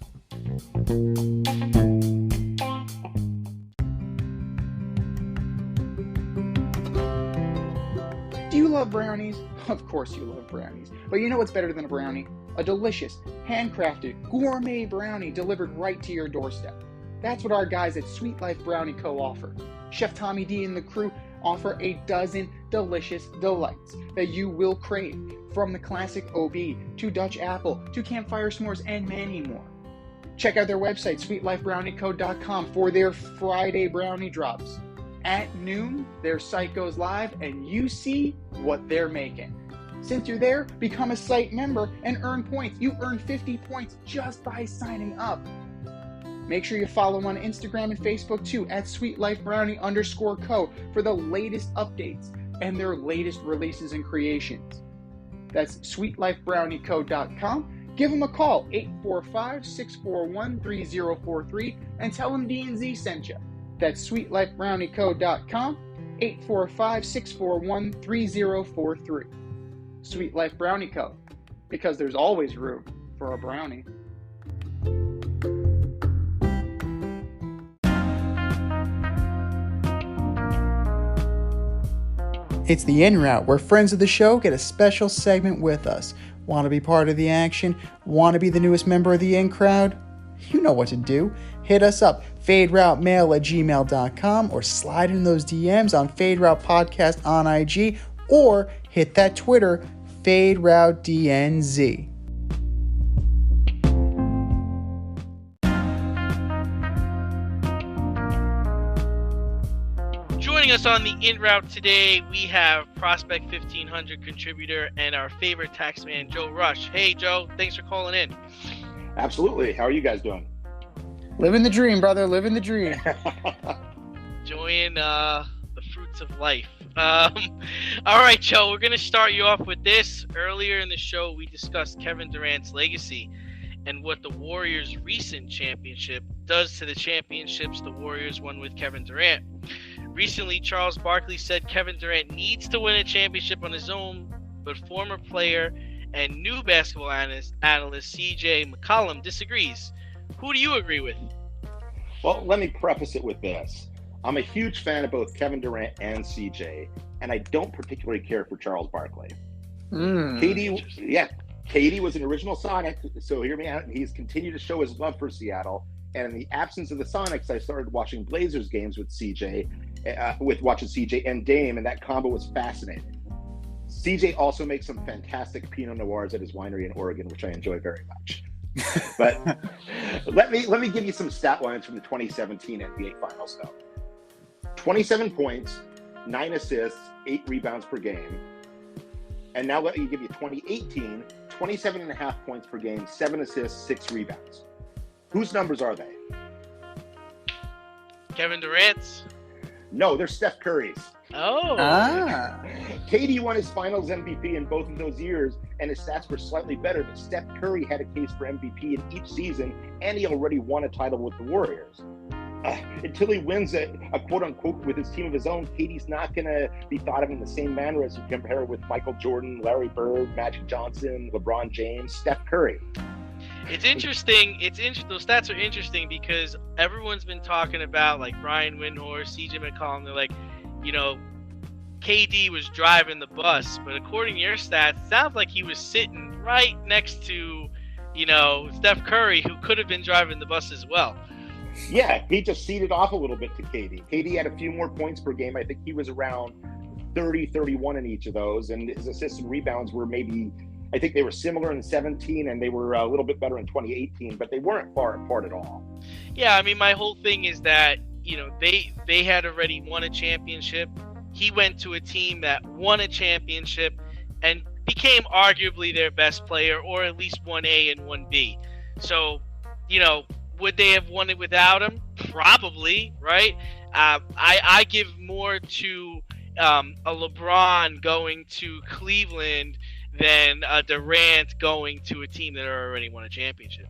Do you love brownies? Of course you love brownies. But you know what's better than a brownie? A delicious, handcrafted, gourmet brownie delivered right to your doorstep. That's what our guys at Sweet Life Brownie Co. offer. Chef Tommy D and the crew offer a dozen delicious delights that you will crave, from the classic OB to Dutch apple to campfire s'mores and many more. Check out their website, sweetlifebrownieco.com, for their Friday brownie drops. At noon, their site goes live and you see what they're making. Since you're there, become a site member and earn points. You earn 50 points just by signing up. Make sure you follow them on Instagram and Facebook too, at sweetlifebrownie_co, for the latest updates and their latest releases and creations. That's sweetlifebrownieco.com. Give them a call, 845-641-3043, and tell them D&Z sent you. That's sweetlifebrownieco.com, 845-641-3043. Sweet Life Brownie Co., because there's always room for a brownie. It's the En Route, where friends of the show get a special segment with us. Want to be part of the action? Want to be the newest member of the In Crowd? You know what to do. Hit us up, faderoutemail@gmail.com, or slide in those DMs on Fade Route Podcast on IG, or hit that Twitter, FadeRouteDNZ. Joining us on the In Route today, we have Prospect 1500 contributor and our favorite taxman, Joe Rush. Hey, Joe, thanks for calling in. Absolutely. How are you guys doing? Living the dream, brother. Living the dream. Enjoying the fruits of life. All right, Joe, we're going to start you off with this. Earlier in the show, we discussed Kevin Durant's legacy and what the Warriors' recent championship does to the championships the Warriors won with Kevin Durant. Recently, Charles Barkley said Kevin Durant needs to win a championship on his own, but former player and new basketball analyst CJ McCollum disagrees. Who do you agree with? Well, let me preface it with this. I'm a huge fan of both Kevin Durant and CJ, and I don't particularly care for Charles Barkley. KD was an original Sonic, so hear me out. He's continued to show his love for Seattle, and in the absence of the Sonics, I started watching Blazers games with CJ, and Dame, and that combo was fascinating. CJ also makes some fantastic Pinot Noirs at his winery in Oregon, which I enjoy very much. But let me give you some stat lines from the 2017 NBA Finals, though. 27 points, 9 assists, 8 rebounds per game. And now let me give you 2018, 27.5 points per game, 7 assists, 6 rebounds. Whose numbers are they? Kevin Durant's. No, they're Steph Curry's. Oh. KD won his finals MVP in both of those years, and his stats were slightly better, but Steph Curry had a case for MVP in each season, and he already won a title with the Warriors. Until he wins a quote-unquote with his team of his own, KD's not going to be thought of in the same manner as you compare with Michael Jordan, Larry Bird, Magic Johnson, LeBron James, Steph Curry. It's interesting. Those stats are interesting because everyone's been talking about, like, Brian Windhorst, CJ McCollum. They're like, you know, KD was driving the bus, but according to your stats, it sounds like he was sitting right next to, you know, Steph Curry, who could have been driving the bus as well. Yeah, he just ceded off a little bit to KD. KD had a few more points per game. I think he was around 30, 31 in each of those, and his assists and rebounds were maybe, I think they were similar in 17, and they were a little bit better in 2018, but they weren't far apart at all. Yeah, I mean, my whole thing is that, you know, they had already won a championship. He went to a team that won a championship and became arguably their best player, or at least 1A and 1B. So, you know, would they have won it without him? Probably, right? I give more to a LeBron going to Cleveland than a Durant going to a team that already won a championship.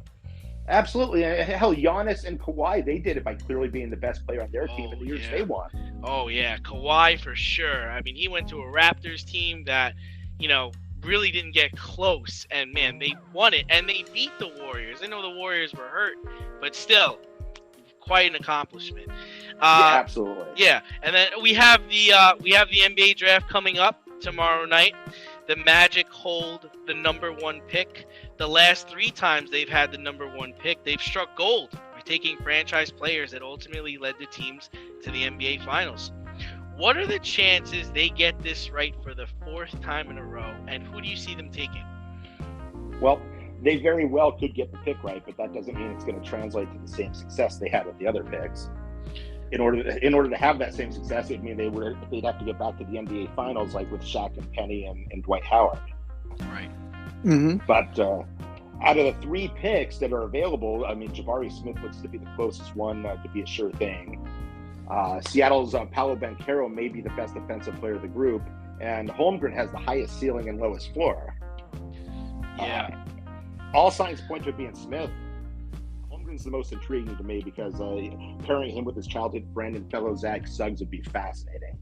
Absolutely. Hell, Giannis and Kawhi, they did it by clearly being the best player on their team in the years they won. Oh, yeah. Kawhi for sure. I mean, he went to a Raptors team that, you know, really didn't get close. And, man, they won it. And they beat the Warriors. I know the Warriors were hurt, but still, quite an accomplishment. Yeah, absolutely. Yeah. And then we have the NBA draft coming up tomorrow night. The Magic hold the number 1 pick. The last 3 times they've had the number 1 pick, they've struck gold by taking franchise players that ultimately led the teams to the NBA Finals. What are the chances they get this right for the 4th time in a row, and who do you see them taking? Well, they very well could get the pick right, but that doesn't mean it's going to translate to the same success they had with the other picks. In order to have that same success, it would mean they'd have to get back to the NBA Finals, like with Shaq and Penny and Dwight Howard. Right. Mm-hmm. But out of the 3 picks that are available, I mean, Jabari Smith looks to be the closest one to be a sure thing. Seattle's Paolo Banchero may be the best defensive player of the group, and Holmgren has the highest ceiling and lowest floor. Yeah. All signs point to it being Smith. Holmgren's the most intriguing to me because pairing him with his childhood friend and fellow Zach Suggs would be fascinating.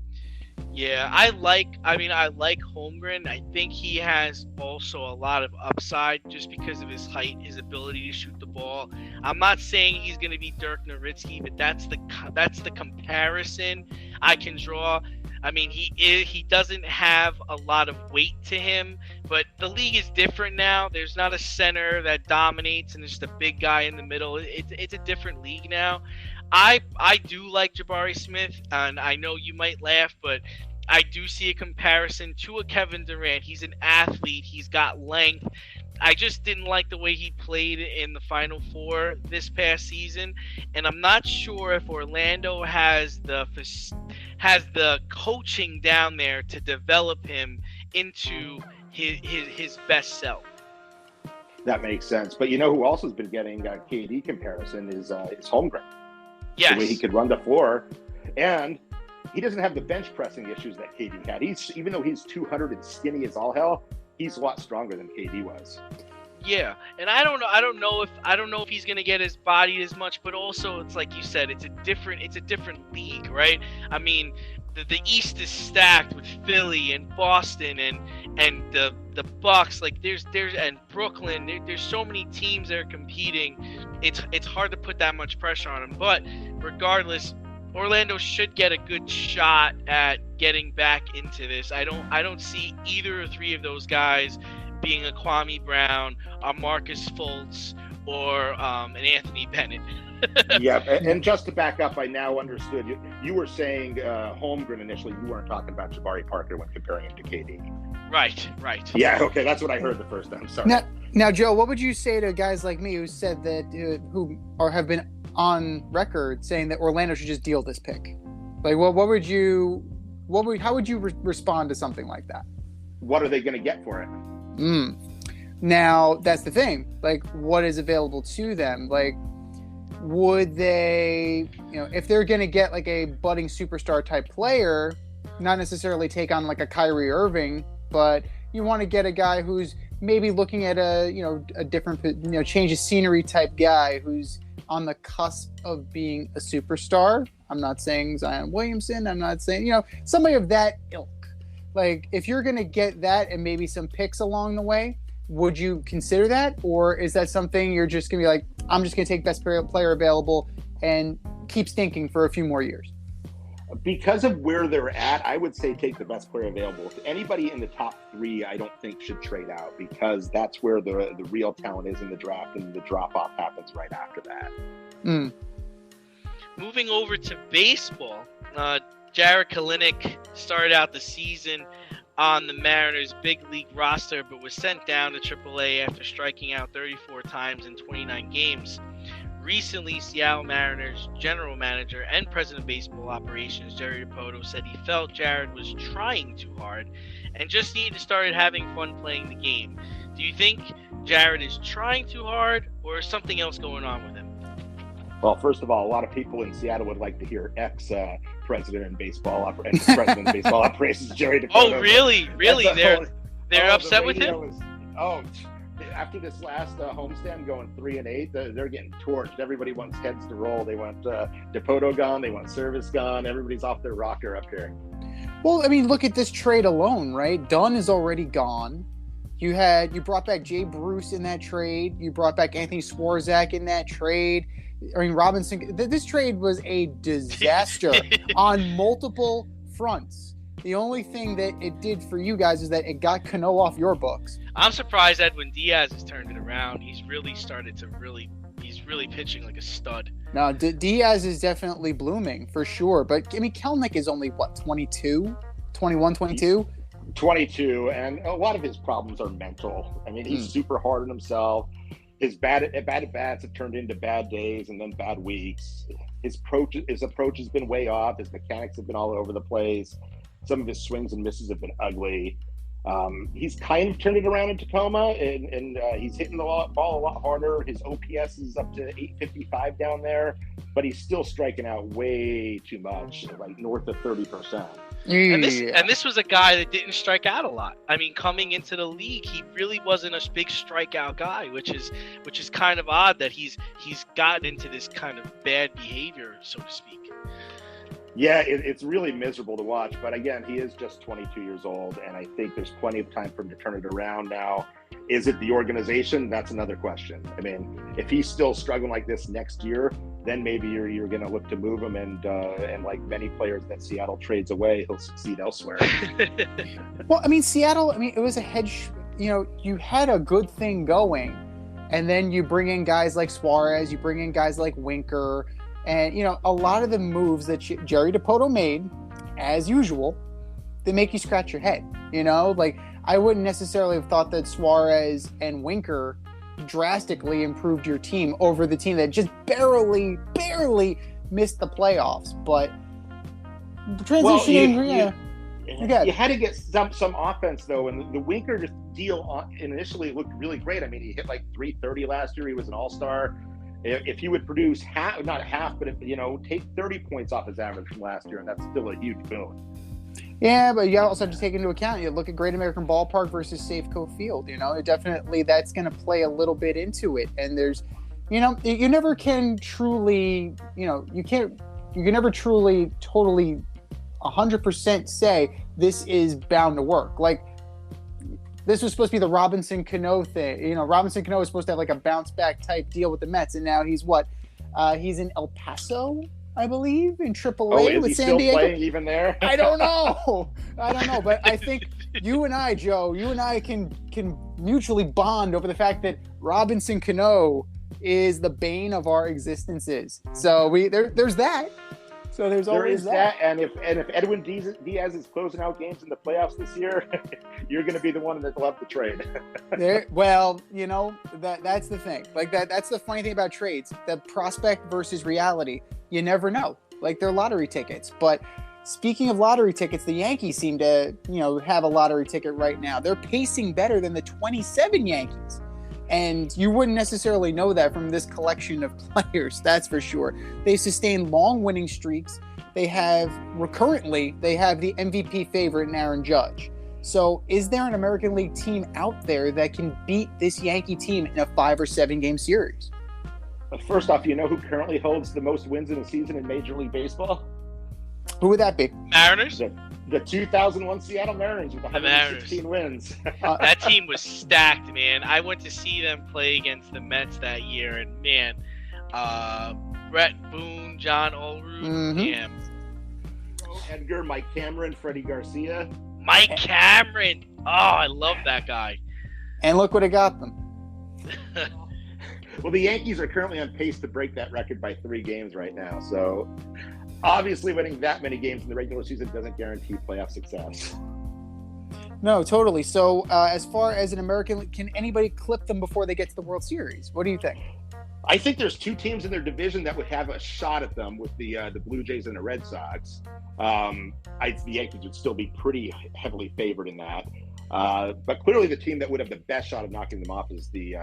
Yeah, I like Holmgren. I think he has also a lot of upside just because of his height, his ability to shoot the ball. I'm not saying he's going to be Dirk Nowitzki, but that's the comparison I can draw. I mean, he doesn't have a lot of weight to him, but the league is different now. There's not a center that dominates and there's just a big guy in the middle. It's a different league now. I do like Jabari Smith, and I know you might laugh, but I do see a comparison to a Kevin Durant. He's an athlete. He's got length. I just didn't like the way he played in the Final Four this past season, and I'm not sure if Orlando has the coaching down there to develop him into his best self. That makes sense. But you know who also has been getting KD comparison is Holmgren. Yes. The way he could run the floor, and he doesn't have the bench pressing issues that KD had. Even though he's 200 and skinny as all hell, he's a lot stronger than KD was. Yeah, and I don't know if he's gonna get his body as much, but also it's like you said, it's a different league, right? I mean, the East is stacked with Philly and Boston and the Bucks. Like there's and Brooklyn. There's so many teams that are competing. It's hard to put that much pressure on them. But regardless, Orlando should get a good shot at getting back into this. I don't see either or 3 of those guys being a Kwame Brown, a Marcus Fultz, or an Anthony Bennett. Yeah, and just to back up, I now understood you were saying Holmgren initially. You weren't talking about Jabari Parker when comparing him to KD. Right. Yeah, okay, that's what I heard the first time. Sorry. Now, Joe, what would you say to guys like me who said that have been on record saying that Orlando should just deal this pick? Like, how would you respond to something like that? What are they going to get for it? Now, that's the thing. Like, what is available to them? Like, would they, if they're going to get like a budding superstar type player, not necessarily take on like a Kyrie Irving, but you want to get a guy who's maybe looking at a different, change of scenery type guy who's on the cusp of being a superstar. I'm not saying Zion Williamson. I'm not saying, somebody of that ilk. Like, if you're going to get that and maybe some picks along the way, would you consider that? Or is that something you're just going to be like, I'm just going to take best player available and keep stinking for a few more years? Because of where they're at, I would say take the best player available. Anybody in the top 3, I don't think should trade out, because that's where the real talent is in the draft, and the drop-off happens right after that. Moving over to baseball, Jared Kalinick started out the season on the Mariners' big league roster, but was sent down to AAA after striking out 34 times in 29 games. Recently, Seattle Mariners general manager and president of baseball operations, Jerry Dipoto, said he felt Jared was trying too hard and just needed to start having fun playing the game. Do you think Jared is trying too hard, or is something else going on with him? Well, first of all, a lot of people in Seattle would like to hear ex-president in baseball operations, Jerry Dipoto. Oh, really? They're upset with him? After this last homestand going 3-8, they're getting torched. Everybody wants heads to roll. They want Dipoto gone. They want Service gone. Everybody's off their rocker up here. Well, I mean, look at this trade alone, right? Dunn is already gone. You brought back Jay Bruce in that trade. You brought back Anthony Swarzak in that trade. I mean, Robinson. This trade was a disaster on multiple fronts. The only thing that it did for you guys is that it got Cano off your books. I'm surprised Edwin Diaz has turned it around. He's really pitching like a stud. No, Diaz is definitely blooming for sure. But I mean, Kelenic is only 22, 21, 22. 22, and a lot of his problems are mental. I mean, he's super hard on himself. His bad at bats have turned into bad days and then bad weeks. His approach has been way off. His mechanics have been all over the place. Some of his swings and misses have been ugly. He's kind of turned it around in Tacoma, and he's hitting the ball a lot harder. His OPS is up to 855 down there, but he's still striking out way too much, like north of 30%. And this was a guy that didn't strike out a lot. I mean, coming into the league, he really wasn't a big strikeout guy, which is kind of odd that he's gotten into this kind of bad behavior, so to speak. Yeah, it's really miserable to watch. But again, he is just 22 years old, and I think there's plenty of time for him to turn it around now. Is it the organization? That's another question. I mean, if he's still struggling like this next year, then maybe you're going to look to move him, and like many players that Seattle trades away, he'll succeed elsewhere. Well, I mean, Seattle, it was a hedge. You had a good thing going, and then you bring in guys like Suarez, you bring in guys like Winker. And, a lot of the moves that Jerry Dipoto made, as usual, they make you scratch your head. Like, I wouldn't necessarily have thought that Suarez and Winker drastically improved your team over the team that just barely missed the playoffs. But transitioning, you had to get some offense, though. And the Winker deal initially looked really great. I mean, he hit like 330 last year. He was an all-star. If he would produce not half, but take 30 points off his average from last year, and that's still a huge boon. Yeah, but you also have to take into account, you look at Great American Ballpark versus Safeco Field, definitely that's going to play a little bit into it. And there's, you never can truly, you can never truly totally 100% say this is bound to work. Like, this was supposed to be the Robinson Cano thing. Robinson Cano was supposed to have like a bounce back type deal with the Mets, and now he's he's in El Paso, I believe, in AAA with San Diego. Playing even there? I don't know, but I think you and I, Joe, can mutually bond over the fact that Robinson Cano is the bane of our existences. So there's that. So there's There always is that, and if Edwin Diaz is closing out games in the playoffs this year, you're going to be the one that love the trade. Well, that's the thing. Like that's the funny thing about trades. The prospect versus reality. You never know. Like they're lottery tickets. But speaking of lottery tickets, the Yankees seem to, have a lottery ticket right now. They're pacing better than the 27 Yankees. And you wouldn't necessarily know that from this collection of players, that's for sure. They sustain long winning streaks. They have the MVP favorite in Aaron Judge. So is there an American League team out there that can beat this Yankee team in a 5 or 7 game series? First off, you know who currently holds the most wins in a season in Major League Baseball? Who would that be? Mariners? The 2001 Seattle Mariners with 116 wins. That team was stacked, man. I went to see them play against the Mets that year, and man, Brett Boone, John Olerud, damn. Edgar, Mike Cameron, Freddie Garcia. Mike Cameron. Oh, I love that guy. And look what it got them. Well, the Yankees are currently on pace to break that record by 3 games right now, so obviously winning that many games in the regular season doesn't guarantee playoff success. No, totally. So as far as an American, can anybody clip them before they get to the World Series? What do you think? I think there's 2 teams in their division that would have a shot at them with the Blue Jays and the Red Sox. The Yankees would still be pretty heavily favored in that. But clearly the team that would have the best shot of knocking them off is the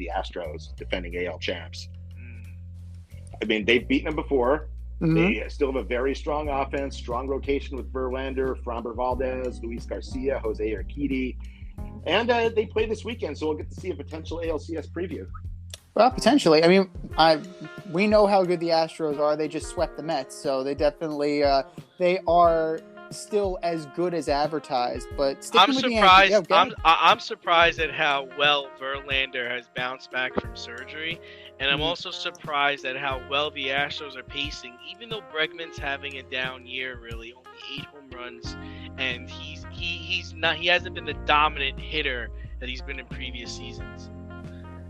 Astros, defending AL champs. I mean, they've beaten them before. Mm-hmm. They still have a very strong offense, strong rotation with Verlander, Framber Valdez, Luis Garcia, Jose Urquidy. And they play this weekend, so we'll get to see a potential ALCS preview. Well, potentially. I mean, we know how good the Astros are. They just swept the Mets, so they definitely they are still as good as advertised. But I'm surprised. I'm surprised at how well Verlander has bounced back from surgery, and I'm also surprised at how well the Astros are pacing. Even though Bregman's having a down year, really only 8 home runs, and he hasn't been the dominant hitter that he's been in previous seasons.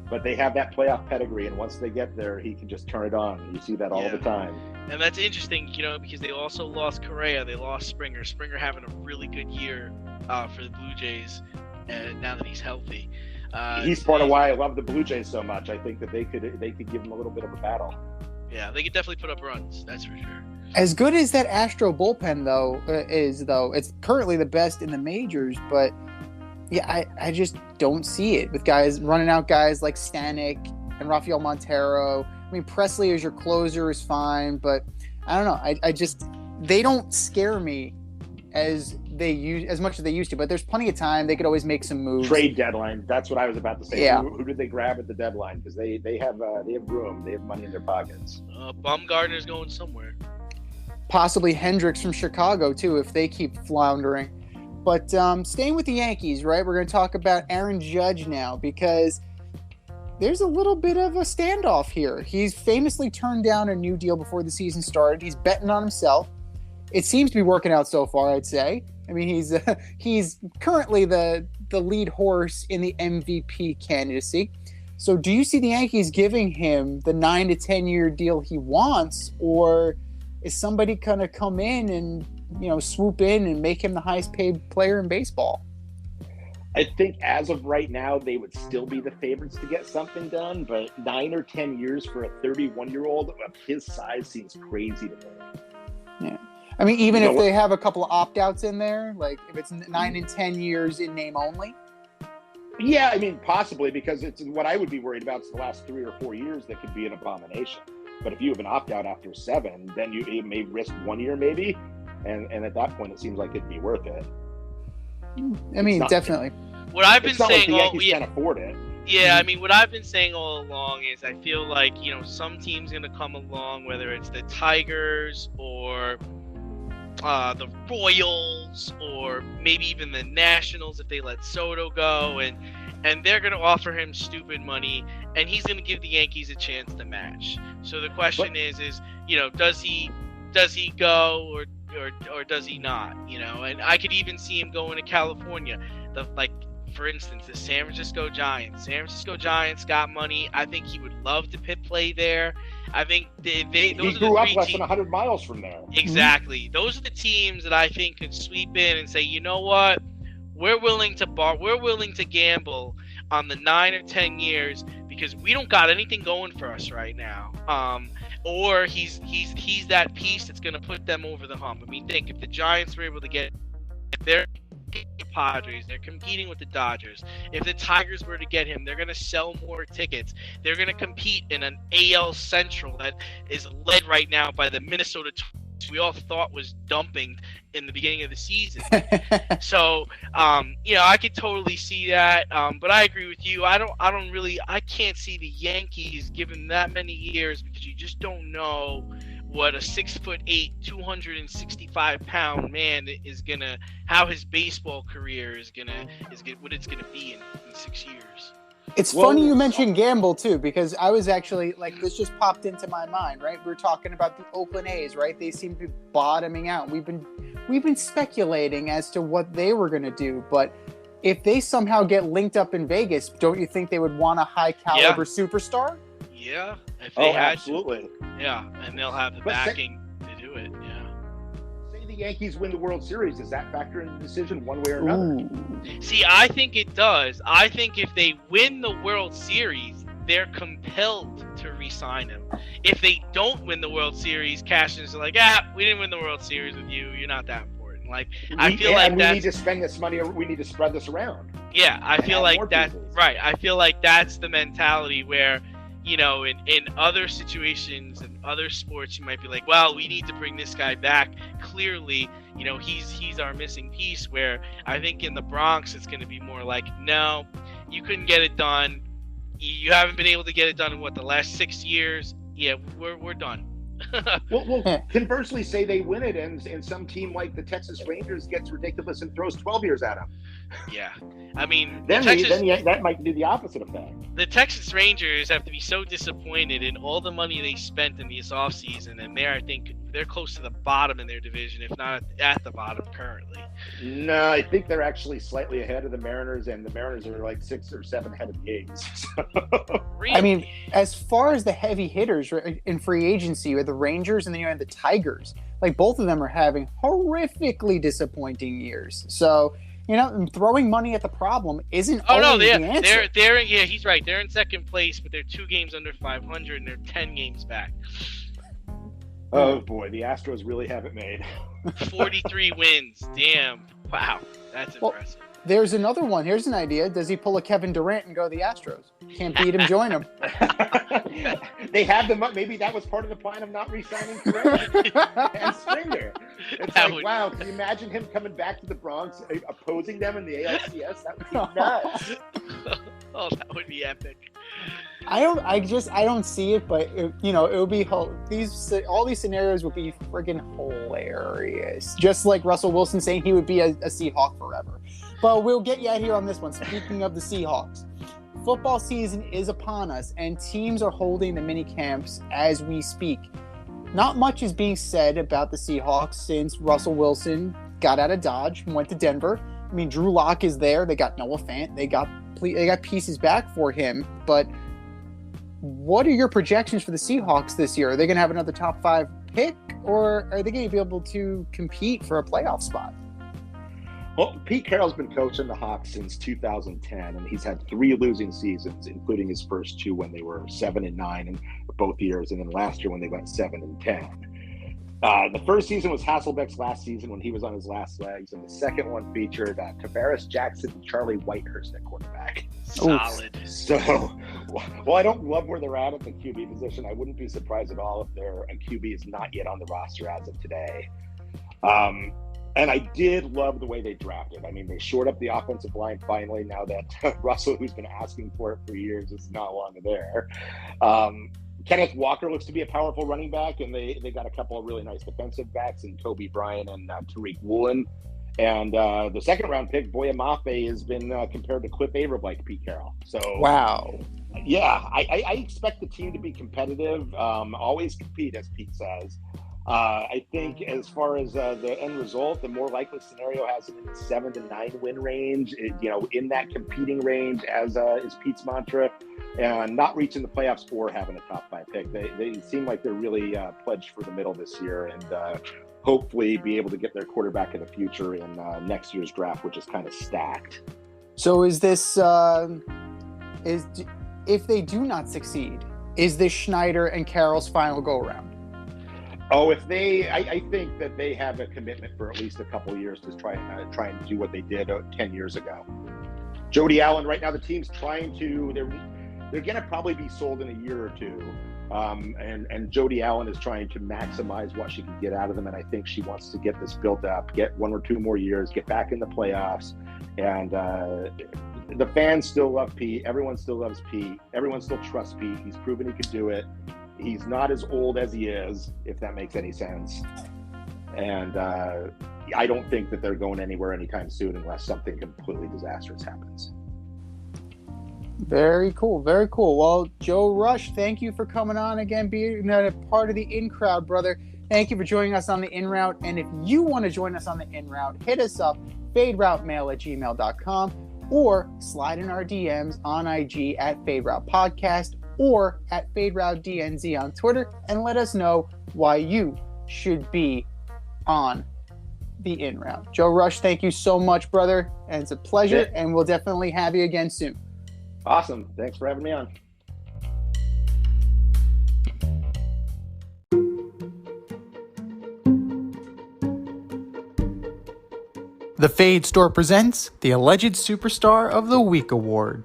But they have that playoff pedigree, and once they get there, he can just turn it on. You see that all the time. And that's interesting, because they also lost Correa, they lost Springer. Springer having a really good year for the Blue Jays now that he's healthy. He's part of why I love the Blue Jays so much. I think that they could give him a little bit of a battle. Yeah, they could definitely put up runs. That's for sure. As good as that Astro bullpen is, it's currently the best in the majors, but. Yeah, I just don't see it with guys running out guys like Stanek and Rafael Montero. I mean, Presley as your closer is fine, but I don't know. They don't scare me as much as they used to. But there's plenty of time; they could always make some moves. Trade deadline. That's what I was about to say. Yeah. Who did they grab at the deadline? Because they have room. They have money in their pockets. Bumgarner's going somewhere. Possibly Hendricks from Chicago too, if they keep floundering. But staying with the Yankees, right, we're going to talk about Aaron Judge now because there's a little bit of a standoff here. He's famously turned down a new deal before the season started. He's betting on himself. It seems to be working out so far, I'd say. I mean, he's currently the lead horse in the MVP candidacy. So do you see the Yankees giving him the 9 to 10 year deal he wants, or is somebody going to come in and swoop in and make him the highest paid player in baseball? I think as of right now, they would still be the favorites to get something done, but 9 or 10 years for a 31-year-old of his size seems crazy to me. Yeah. I mean, even if they have a couple of opt-outs in there, like if it's 9 and 10 years in name only? Yeah, I mean, possibly, because it's what I would be worried about is the last 3 or 4 years that could be an abomination. But if you have an opt-out after 7, then you may risk 1 year maybe. And at that point, it seems like it'd be worth it. I mean, definitely. What I've been saying, like the Yankees can't afford it. Yeah, I mean, what I've been saying all along is I feel like some team's gonna come along, whether it's the Tigers or the Royals or maybe even the Nationals if they let Soto go, and they're gonna offer him stupid money, and he's gonna give the Yankees a chance to match. So the question is does he go or does he not? And I could even see him going to California. For instance, the San Francisco Giants. San Francisco Giants got money. I think he would love to play there. I think He those are grew the up three less teams. than 100 miles from there. Exactly. Those are the teams that I think could sweep in and say, you know what, we're willing to gamble on the 9 or 10 years because we don't got anything going for us right now. Or he's that piece that's going to put them over the hump. I mean, think if the Giants were able to get their Padres, they're competing with the Dodgers. If the Tigers were to get him, they're going to sell more tickets. They're going to compete in an AL Central that is led right now by the Minnesota Twins, we all thought was dumping in the beginning of the season. So, I could totally see that. But I agree with you. I can't see the Yankees given that many years because you just don't know what a 6'8", 265-pound man how his baseball career is what it's gonna be in 6 years. It's funny you mentioned gamble too, because I was actually this just popped into my mind, right? We're talking about the Oakland A's, right? They seem to be bottoming out. We've been speculating as to what they were going to do, but if they somehow get linked up in Vegas, don't you think they would want a high caliber superstar? Yeah, if they had absolutely. To. Yeah, and they'll have the backing to do it. Yeah. Say the Yankees win the World Series, does that factor in the decision one way or another? Ooh. See, I think it does. I think if they win the World Series, they're compelled to re-sign him. If they don't win the World Series, Cashman's like, we didn't win the World Series with you. You're not that important. I feel like we need to spend this money. We need to spread this around. Yeah, I feel like that. Right. I feel like that's the mentality where, in other situations and other sports, you might be like, well, we need to bring this guy back. Clearly, he's our missing piece. Where I think in the Bronx, it's going to be more like, no, you couldn't get it done. You haven't been able to get it done in the last 6 years. Yeah, we're done. Well, conversely, say they win it, and some team like the Texas Rangers gets ridiculous and throws 12 years at them. Yeah, I mean, then that might do the opposite effect. The Texas Rangers have to be so disappointed in all the money they spent in this offseason, and I think they're close to the bottom in their division, if not at the bottom currently. No, I think they're actually slightly ahead of the Mariners, and the Mariners are like 6 or 7 ahead of the A's. Really? I mean, as far as the heavy hitters in free agency, you have the Rangers and then you have the Tigers. Both of them are having horrifically disappointing years. So, throwing money at the problem isn't always the answer. He's right. They're in second place, but they're 2 games under 500, and they're 10 games back. Oh boy, the Astros really have it made. 43 wins. Damn. Wow. That's impressive. There's another one. Here's an idea. Does he pull a Kevin Durant and go to the Astros? Can't beat him, join him. They have the maybe that was part of the plan of not re-signing Durant and Springer. It's wow, can you imagine him coming back to the Bronx, opposing them in the ALCS? That would be nuts. Oh, that would be epic. I don't see it, but it would be all these scenarios would be friggin' hilarious. Just like Russell Wilson saying he would be a Seahawk forever. But we'll get you out here on this one. Speaking of the Seahawks, football season is upon us, and teams are holding the mini camps as we speak. Not much is being said about the Seahawks since Russell Wilson got out of Dodge and went to Denver. I mean, Drew Lock is there. They got Noah Fant. They got pieces back for him. But what are your projections for the Seahawks this year? Are they going to have another top 5 pick, or are they going to be able to compete for a playoff spot? Well, Pete Carroll's been coaching the Hawks since 2010, and he's had 3 losing seasons, including his first 2 when they were 7-9 in both years, and then last year when they went 7-10. The first season was Hasselbeck's last season when he was on his last legs, and the second one featured Tavares Jackson and Charlie Whitehurst at quarterback. Solid. So, well, I don't love where they're at the QB position. I wouldn't be surprised at all if their QB is not yet on the roster as of today. And I did love the way they drafted. I mean, they shored up the offensive line finally now that Russell, who's been asking for it for years, is no longer there. Kenneth Walker looks to be a powerful running back, and they got a couple of really nice defensive backs in Kobe Bryant and Tariq Woolen. And the second-round pick, Boya Mafe, has been compared to Cliff Avril like Pete Carroll. So wow. Yeah, I expect the team to be competitive, always compete, as Pete says. I think as far as the end result, the more likely scenario has it in the 7-9 win range, in that competing range, as is Pete's mantra, and not reaching the playoffs or having a top 5 pick. They seem like they're really pledged for the middle this year, and hopefully be able to get their quarterback of the future in next year's draft, which is kind of stacked. So is this if they do not succeed, is this Schneider and Carroll's final go around? Oh, I think that they have a commitment for at least a couple of years to try and do what they did 10 years ago. Jody Allen, right now the team's trying to, they're going to probably be sold in a year or two. And Jody Allen is trying to maximize what she can get out of them. And I think she wants to get this built up, get 1 or 2 more years, get back in the playoffs. And the fans still love Pete. Everyone still loves Pete. Everyone still trusts Pete. He's proven he could do it. He's not as old as he is, if that makes any sense. And I don't think that they're going anywhere anytime soon unless something completely disastrous happens. Very cool. Very cool. Well, Joe Rush, thank you for coming on again, being a part of the In Crowd, brother. Thank you for joining us on the In Route. And if you want to join us on the In Route, hit us up, faderoutemail@gmail.com, or slide in our DMs on IG at Fade Route Podcast or at Fade Route DNZ on Twitter, and let us know why you should be on the In Route. Joe Rush, thank you so much, brother. And it's a pleasure, and we'll definitely have you again soon. Awesome. Thanks for having me on. The Fade Store presents the Alleged Superstar of the Week Award.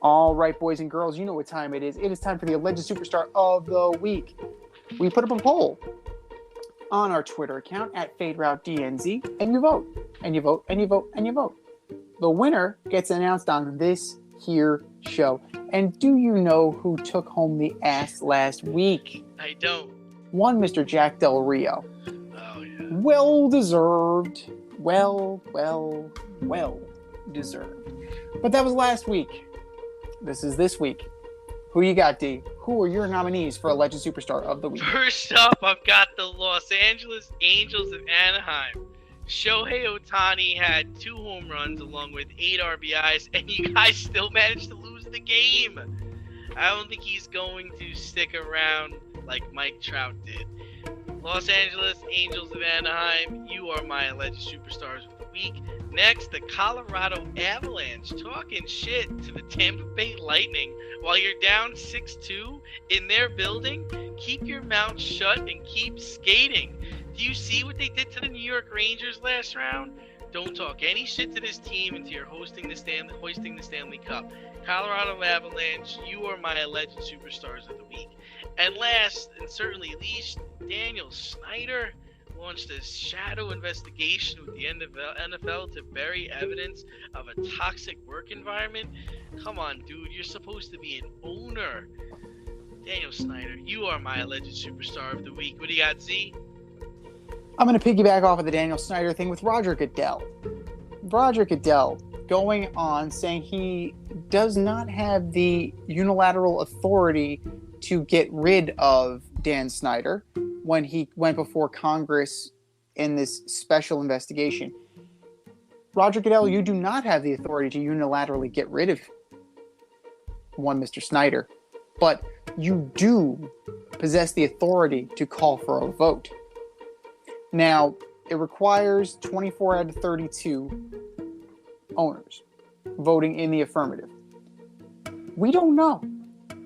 All right, boys and girls, you know what time it is. It is time for the Alleged Superstar of the Week. We put up a poll on our Twitter account at FadeRouteDNZ, and you vote, and you vote, and you vote, and you vote. The winner gets announced on this here show. And do you know who took home the ass last week? I don't. One Mr. Jack Del Rio. Oh, yeah. Well deserved. Well deserved. But that was last week. This is this week. Who you got, D? Who are your nominees for Alleged Superstar of the Week? First up, I've got the Los Angeles Angels of Anaheim. Shohei Ohtani had 2 home runs along with 8 RBIs, and you guys still managed to lose the game. I don't think he's going to stick around like Mike Trout did. Los Angeles Angels of Anaheim, you are my Alleged Superstars of the Week. Next, the Colorado Avalanche talking shit to the Tampa Bay Lightning while you're down 6-2 in their building. Keep your mouth shut and keep skating. Do you see what they did to the New York Rangers last round? Don't talk any shit to this team until you're hoisting the Stanley Cup. Colorado Avalanche, you are my Alleged Superstars of the Week. And last, and certainly least, Daniel Snyder launched a shadow investigation with the NFL to bury evidence of a toxic work environment. Come on, dude, you're supposed to be an owner. Daniel Snyder, you are my Alleged Superstar of the Week. What do you got, Z? I'm going to piggyback off of the Daniel Snyder thing with Roger Goodell. Roger Goodell going on saying he does not have the unilateral authority to get rid of Dan Snyder when he went before Congress in this special investigation. Roger Goodell, you do not have the authority to unilaterally get rid of one Mr. Snyder, but you do possess the authority to call for a vote. Now, it requires 24 out of 32 owners voting in the affirmative. We don't know.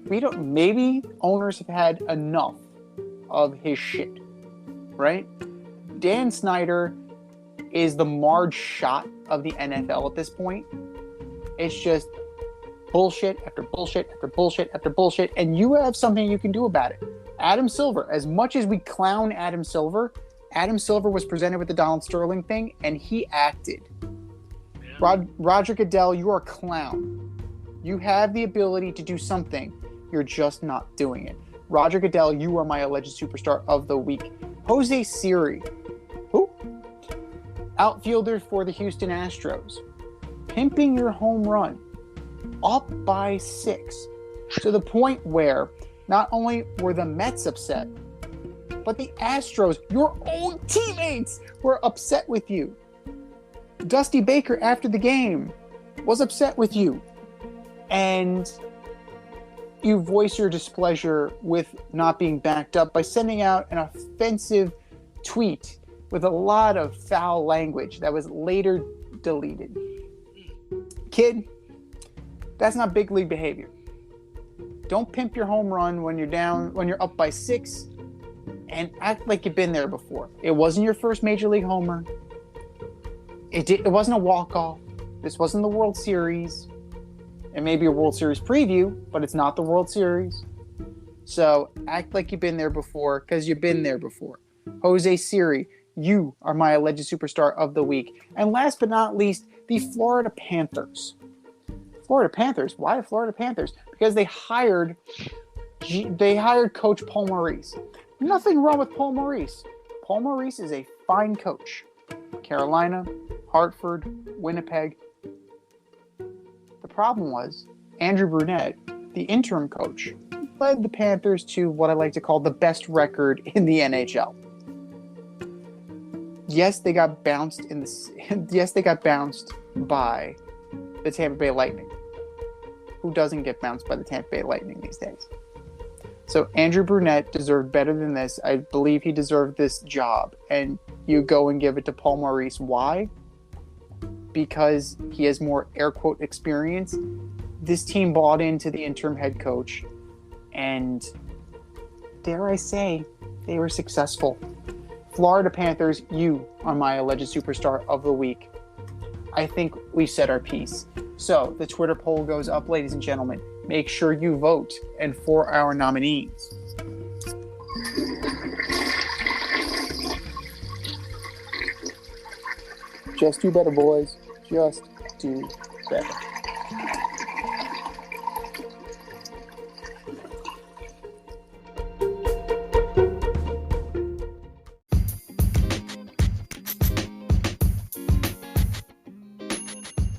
Maybe owners have had enough of his shit, right? Dan Snyder is the Marge Schott of the NFL at this point. It's just bullshit after bullshit after bullshit after bullshit, and you have something you can do about it. Adam Silver, as much as we clown Adam Silver was presented with the Donald Sterling thing, and he acted. Yeah. Roger Goodell, you are a clown. You have the ability to do something. You're just not doing it. Roger Goodell, you are my Alleged Superstar of the Week. Jose Siri, who? Outfielder for the Houston Astros. pimping your home run up by 6 to the point where not only were the Mets upset, but the Astros, your own teammates, were upset with you. Dusty Baker, after the game, was upset with you. And you voice your displeasure with not being backed up by sending out an offensive tweet with a lot of foul language that was later deleted. Kid, that's not big league behavior. Don't pimp your home run when you're up by 6, and act like you've been there before. It wasn't your first major league homer. It wasn't a walk-off. This wasn't the World Series. It may be a World Series preview, but it's not the World Series. So act like you've been there before, because you've been there before. Jose Siri, you are my alleged superstar of the week. And last but not least, the Florida Panthers. Florida Panthers. Why the Florida Panthers? Because they hired Coach Paul Maurice. Nothing wrong with Paul Maurice. Paul Maurice is a fine coach. Carolina, Hartford, Winnipeg. The problem was Andrew Brunette, the interim coach, led the Panthers to what I like to call the best record in the NHL. Yes, they got bounced by the Tampa Bay Lightning. Who doesn't get bounced by the Tampa Bay Lightning these days? So Andrew Brunette deserved better than this. I believe he deserved this job. And you go and give it to Paul Maurice. Why? Because he has more air quote experience. This team bought into the interim head coach. And dare I say, they were successful. Florida Panthers, you are my alleged superstar of the week. I think we said our piece. So the Twitter poll goes up, ladies and gentlemen. Make sure you vote. And for our nominees, just do better, boys. Just do better.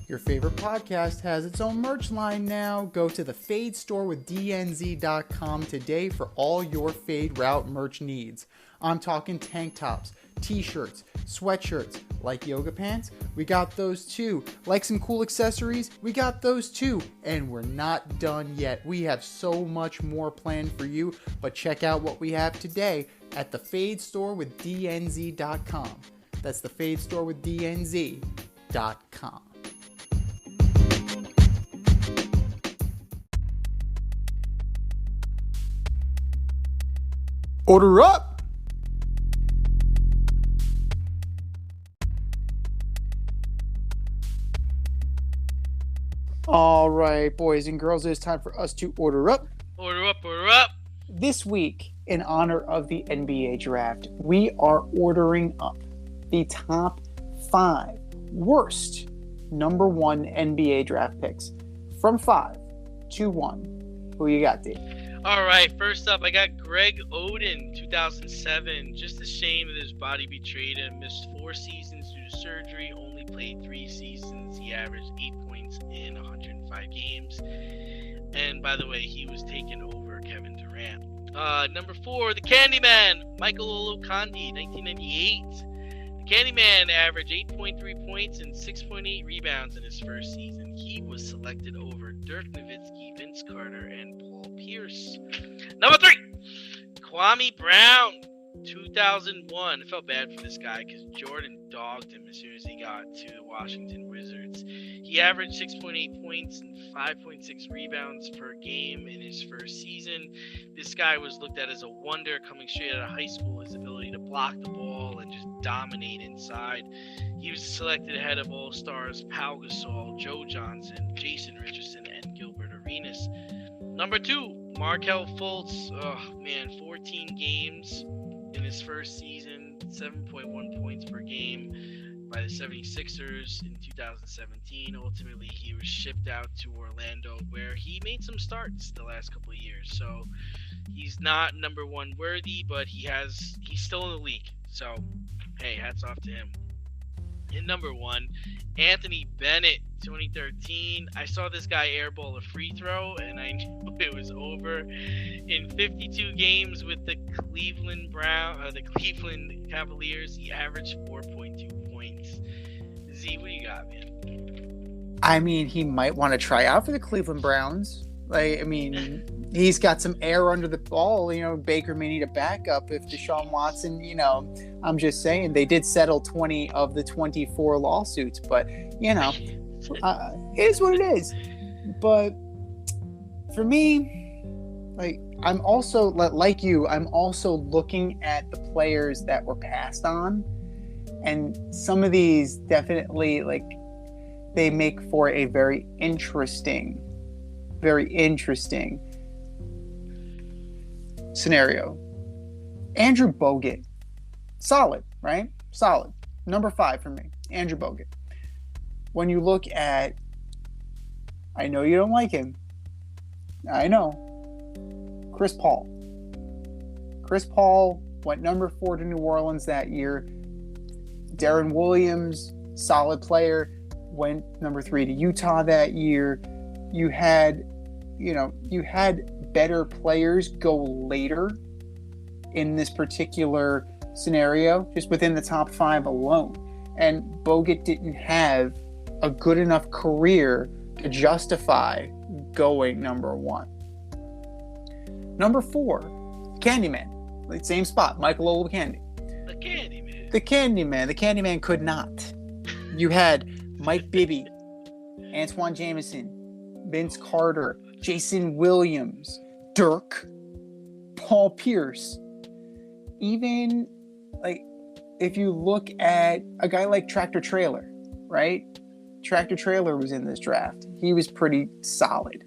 Your favorite podcast has its own merch line now. Go to the Fade Store with DNZ.com today for all your Fade Route merch needs. I'm talking tank tops, t-shirts, sweatshirts, like yoga pants, we got those too. Like some cool accessories, we got those too. And we're not done yet. We have so much more planned for you, but check out what we have today at the Fade Store with DNZ.com. That's the Fade Store with DNZ.com. Order up! All right, boys and girls, it's time for us to order up. Order up, order up. This week, in honor of the NBA draft, we are ordering up the top 5 worst number 1 NBA draft picks from 5 to 1. Who you got, Dave? All right, first up, I got Greg Oden, 2007. Just a shame that his body betrayed him. Missed 4 seasons due to surgery, only played 3 seasons. He averaged 8 points in 105 games. And by the way, he was taken over Kevin Durant. Number 4, the Candyman, Michael Olowokandi, 1998. The Candyman averaged 8.3 points and 6.8 rebounds in his first season. He was selected over Dirk Nowitzki, Vince Carter, and Paul Pierce. Number 3, Kwame Brown, 2001. I felt bad for this guy because Jordan dogged him as soon as he got to the Washington Wizards. He averaged 6.8 points and 5.6 rebounds per game in his first season. This guy was looked at as a wonder coming straight out of high school. His ability to block the ball and just dominate inside. He was selected ahead of All-Stars Pau Gasol, Joe Johnson, Jason Richardson, and Gilbert Arenas. Number 2, Markelle Fultz. 14 games in his first season, 7.1 points per game by the 76ers in 2017. Ultimately, he was shipped out to Orlando, where he made some starts the last couple of years. So he's not number 1 worthy, but he's still in the league. So, hey, hats off to him. in number 1, Anthony Bennett, 2013. I saw this guy airball a free throw, and I knew it was over. In 52 games with the Cleveland Cavaliers, he averaged 4.2 points. Z, what do you got, man? I mean, he might want to try out for the Cleveland Browns. Like, I mean, he's got some air under the ball. You know, Baker may need a backup if Deshaun Watson, you know, I'm just saying they did settle 20 of the 24 lawsuits, but, you know, it is what it is. But for me, like, I'm also, like you, I'm also looking at the players that were passed on. And some of these definitely, like, they make for a very interesting scenario. Andrew Bogut. Solid, right? Solid. Number 5 for me. Andrew Bogut. When you look at, I know you don't like him. I know. Chris Paul. Chris Paul went number 4 to New Orleans that year. Darren Williams, solid player, went number 3 to Utah that year. You had better players go later in this particular scenario, just within the top 5 alone. And Bogut didn't have a good enough career to justify going number 1. Number 4, Candyman. Same spot, Michael Olowokandi. The Candyman. The Candyman. The Candyman could not. You had Mike Bibby, Antoine Jameson, Vince Carter, Jason Williams, Dirk, Paul Pierce. Even, like, if you look at a guy like Tractor Trailer, right? Tractor Trailer was in this draft. He was pretty solid.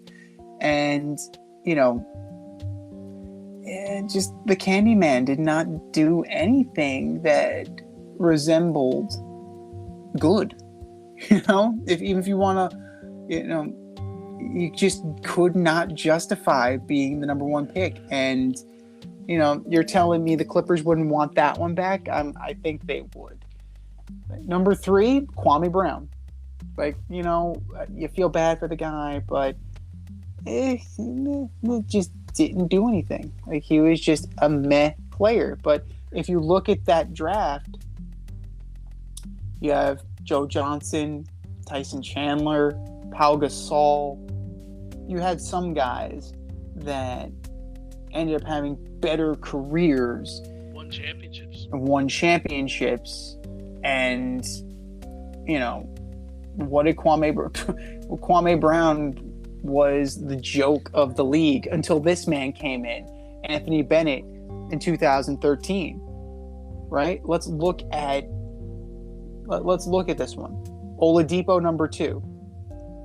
And, you know, just the Candyman did not do anything that resembled good. You know, even if you want to, you know, you just could not justify being the number 1 pick. And, you know, you're telling me the Clippers wouldn't want that one back? I think they would. Number 3, Kwame Brown. Like, you know, you feel bad for the guy, but it just didn't do anything. Like, he was just a meh player. But if you look at that draft, you have Joe Johnson, Tyson Chandler, Pau Gasol. You had some guys that ended up having better careers. Won championships. And, you know, what did Kwame Brown was the joke of the league until this man came in, Anthony Bennett, in 2013. Right? Let's look at this one. Oladipo, number 2.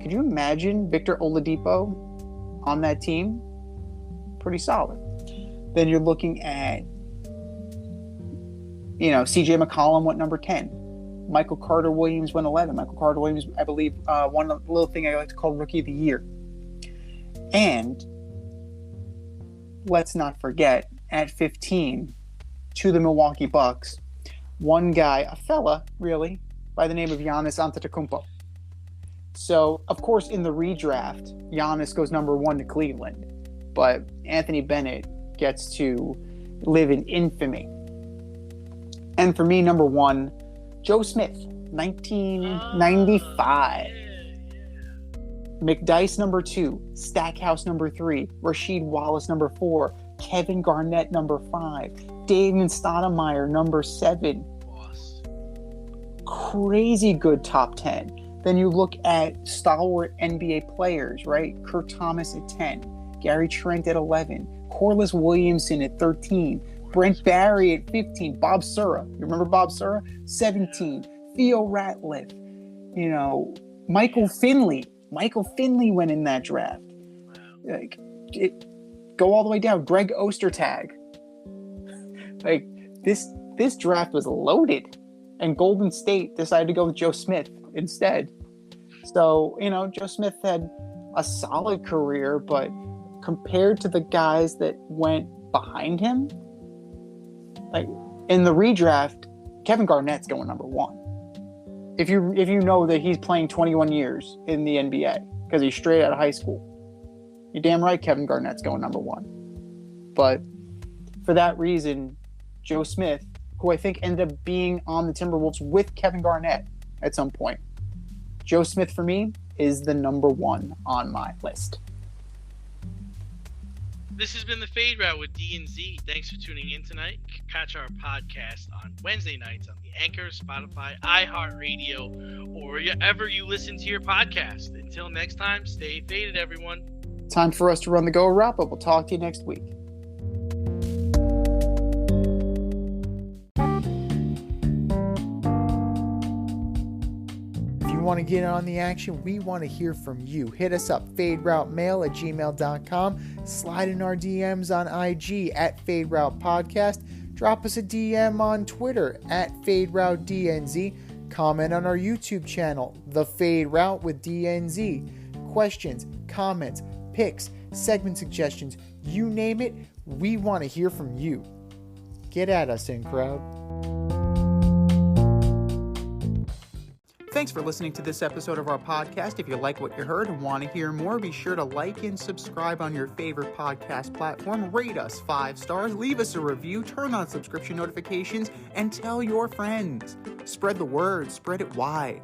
Could you imagine Victor Oladipo on that team? Pretty solid. Then you're looking at, you know, CJ McCollum went number 10. Michael Carter Williams went 11. Michael Carter Williams, I believe, one little thing I like to call Rookie of the Year. And let's not forget, at 15, to the Milwaukee Bucks, one guy, a fella, really, by the name of Giannis Antetokounmpo. So, of course, in the redraft, Giannis goes number 1 to Cleveland, but Anthony Bennett gets to live in infamy. And for me, number 1, Joe Smith, 1995. McDyess, number 2. Stackhouse, number 3. Rasheed Wallace, number 4. Kevin Garnett, number 5. Damian Stoudemire, number 7. Crazy good top 10. Then you look at stalwart NBA players, right? Kurt Thomas at 10. Gary Trent at 11. Corliss Williamson at 13. Brent Barry at 15. Bob Sura. You remember Bob Sura? 17. Theo Ratliff. You know, Michael Finley. Michael Finley went in that draft. Like, go all the way down. Greg Ostertag. Like, this draft was loaded. And Golden State decided to go with Joe Smith instead. So, you know, Joe Smith had a solid career, but compared to the guys that went behind him, like in the redraft, Kevin Garnett's going number 1. If you know that he's playing 21 years in the NBA because he's straight out of high school, you're damn right Kevin Garnett's going number one. But for that reason, Joe Smith, who I think ended up being on the Timberwolves with Kevin Garnett at some point, Joe Smith for me is the number one on my list. This has been the Fade Route with D and Z. Thanks for tuning in tonight. Catch our podcast on Wednesday nights on the Anchor, Spotify, iHeartRadio, or wherever you listen to your podcast. Until next time, stay faded, everyone. Time for us to run the go wrap up. We'll talk to you next week. Want to get on the action, we want to hear from you. Hit us up, faderoutemail@gmail.com. Slide in our DMs on IG @FadeRoutePodcast. Drop us a DM on Twitter @FadeRouteDNZ. Comment on our YouTube channel, The Fade Route with DNZ. Questions, comments, picks, segment suggestions, you name it, we want to hear from you. Get at us, in crowd. Thanks for listening to this episode of our podcast. If you like what you heard and want to hear more, be sure to like and subscribe on your favorite podcast platform. Rate us 5 stars, leave us a review, turn on subscription notifications, and tell your friends. Spread the word, spread it wide.